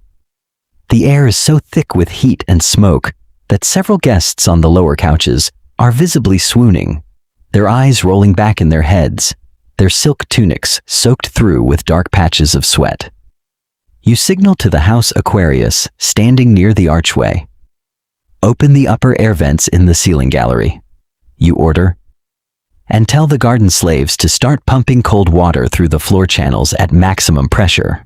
The air is so thick with heat and smoke that several guests on the lower couches are visibly swooning, their eyes rolling back in their heads, their silk tunics soaked through with dark patches of sweat. You signal to the house Aquarius standing near the archway. "Open the upper air vents in the ceiling gallery," you order, "and tell the garden slaves to start pumping cold water through the floor channels at maximum pressure.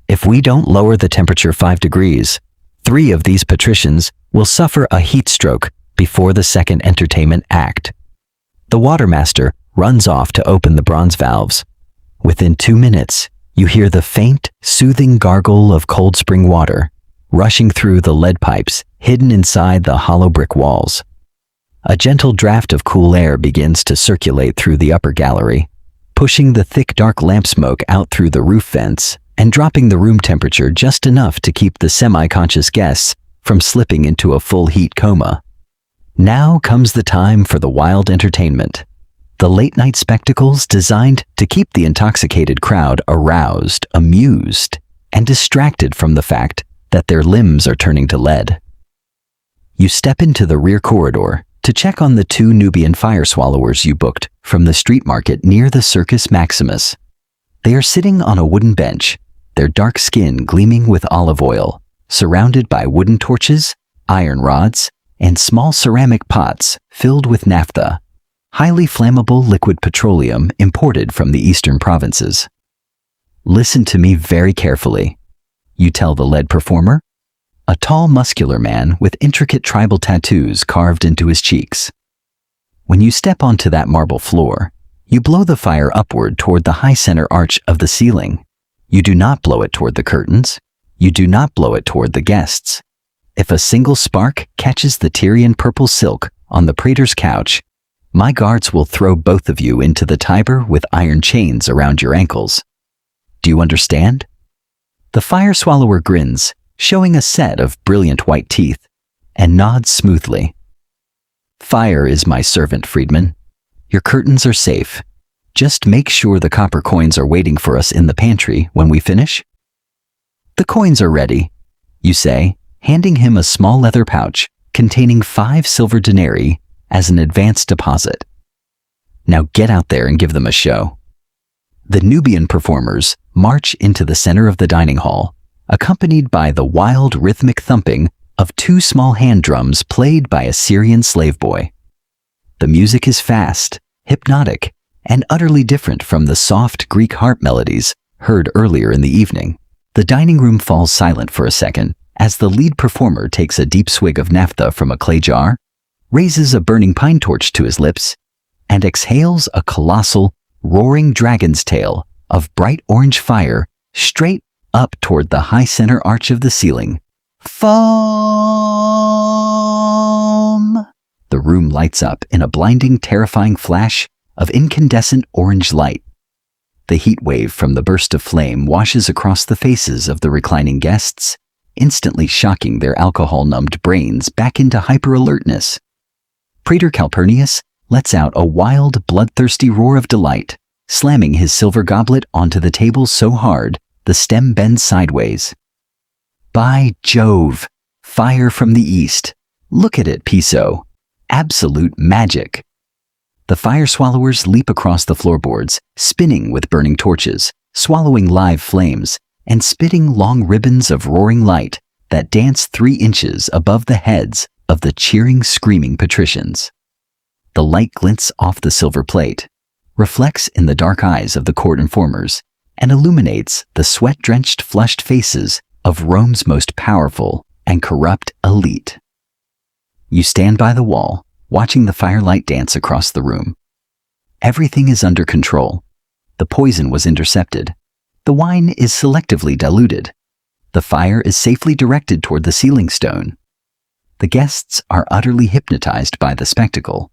If we don't lower the temperature 5 degrees, 3 of these patricians will suffer a heat stroke before the second entertainment act." The watermaster runs off to open the bronze valves. Within 2 minutes, you hear the faint, soothing gargle of cold spring water rushing through the lead pipes hidden inside the hollow brick walls. A gentle draft of cool air begins to circulate through the upper gallery, pushing the thick dark lamp smoke out through the roof vents and dropping the room temperature just enough to keep the semi-conscious guests from slipping into a full heat coma. Now comes the time for the wild entertainment. The late-night spectacles designed to keep the intoxicated crowd aroused, amused, and distracted from the fact that their limbs are turning to lead. You step into the rear corridor to check on the 2 Nubian fire swallowers you booked from the street market near the Circus Maximus. They are sitting on a wooden bench, their dark skin gleaming with olive oil, surrounded by wooden torches, iron rods, and small ceramic pots filled with naphtha, highly flammable liquid petroleum imported from the eastern provinces. "Listen to me very carefully," you tell the lead performer, a tall, muscular man with intricate tribal tattoos carved into his cheeks. "When you step onto that marble floor, you blow the fire upward toward the high center arch of the ceiling. You do not blow it toward the curtains. You do not blow it toward the guests. If a single spark catches the Tyrian purple silk on the praetor's couch, my guards will throw both of you into the Tiber with iron chains around your ankles. Do you understand? The fire swallower grins, showing a set of brilliant white teeth, and nods smoothly. Fire is my servant, freedman. Your curtains are safe. Just make sure the copper coins are waiting for us in the pantry when we finish. The coins are ready, you say, handing him a small leather pouch containing 5 silver denarii as an advance deposit. Now get out there and give them a show. The Nubian performers march into the center of the dining hall, accompanied by the wild rhythmic thumping of 2 small hand drums played by a Syrian slave boy. The music is fast, hypnotic, and utterly different from the soft Greek harp melodies heard earlier in the evening. The dining room falls silent for a second as the lead performer takes a deep swig of naphtha from a clay jar, raises a burning pine torch to his lips, and exhales a colossal, roaring dragon's tail of bright orange fire straight up toward the high center arch of the ceiling. Foam! The room lights up in a blinding, terrifying flash of incandescent orange light. The heat wave from the burst of flame washes across the faces of the reclining guests, instantly shocking their alcohol-numbed brains back into hyper-alertness. Praetor Calpurnius lets out a wild, bloodthirsty roar of delight, slamming his silver goblet onto the table so hard the stem bends sideways. By Jove! Fire from the east. Look at it, Piso. Absolute magic. The fire swallowers leap across the floorboards, spinning with burning torches, swallowing live flames, and spitting long ribbons of roaring light that dance 3 inches above the heads of the cheering, screaming patricians. The light glints off the silver plate, reflects in the dark eyes of the court informers, and illuminates the sweat-drenched, flushed faces of Rome's most powerful and corrupt elite. You stand by the wall, watching the firelight dance across the room. Everything is under control. The poison was intercepted. The wine is selectively diluted. The fire is safely directed toward the sealing stone. The guests are utterly hypnotized by the spectacle.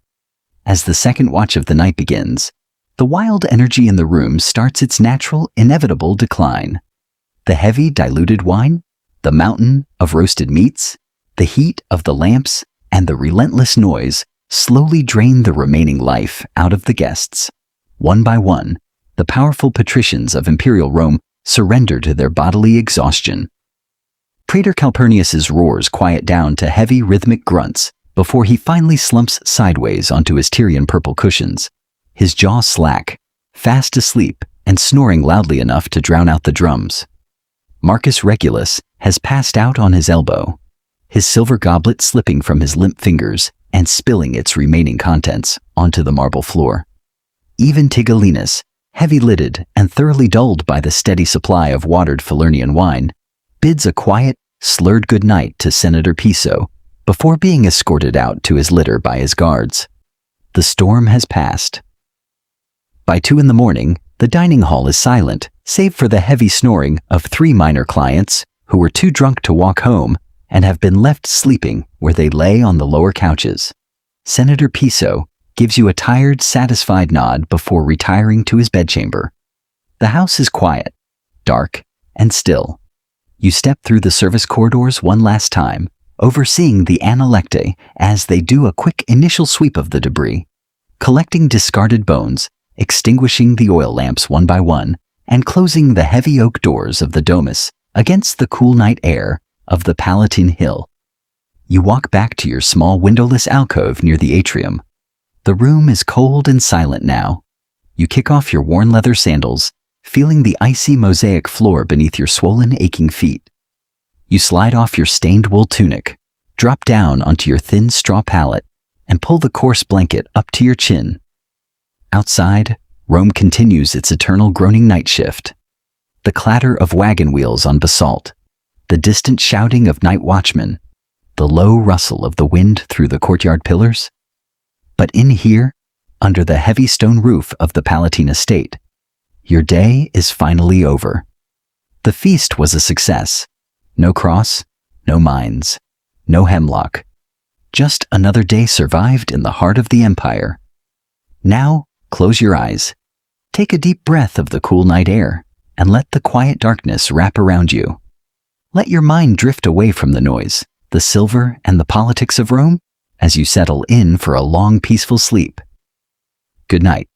As the second watch of the night begins, the wild energy in the room starts its natural, inevitable decline. The heavy, diluted wine, the mountain of roasted meats, the heat of the lamps, and the relentless noise slowly drain the remaining life out of the guests. One by one, the powerful patricians of Imperial Rome surrender to their bodily exhaustion. Praetor Calpurnius's roars quiet down to heavy rhythmic grunts before he finally slumps sideways onto his Tyrian purple cushions, his jaw slack, fast asleep and snoring loudly enough to drown out the drums. Marcus Regulus has passed out on his elbow, his silver goblet slipping from his limp fingers and spilling its remaining contents onto the marble floor. Even Tigellinus, heavy-lidded and thoroughly dulled by the steady supply of watered Falernian wine, bids a quiet, slurred goodnight to Senator Piso before being escorted out to his litter by his guards. The storm has passed. By 2 a.m, the dining hall is silent, save for the heavy snoring of 3 minor clients who were too drunk to walk home and have been left sleeping where they lay on the lower couches. Senator Piso gives you a tired, satisfied nod before retiring to his bedchamber. The house is quiet, dark, and still. You step through the service corridors one last time, overseeing the analectae as they do a quick initial sweep of the debris, collecting discarded bones, extinguishing the oil lamps one by one, and closing the heavy oak doors of the domus against the cool night air of the Palatine Hill. You walk back to your small windowless alcove near the atrium. The room is cold and silent now. You kick off your worn leather sandals, feeling the icy mosaic floor beneath your swollen, aching feet. You slide off your stained wool tunic, drop down onto your thin straw pallet, and pull the coarse blanket up to your chin. Outside, Rome continues its eternal groaning night shift. The clatter of wagon wheels on basalt, the distant shouting of night watchmen, the low rustle of the wind through the courtyard pillars. But in here, under the heavy stone roof of the Palatine estate, your day is finally over. The feast was a success. No cross, no mines, no hemlock. Just another day survived in the heart of the empire. Now, close your eyes. Take a deep breath of the cool night air and let the quiet darkness wrap around you. Let your mind drift away from the noise, the silver, and the politics of Rome as you settle in for a long, peaceful sleep. Good night.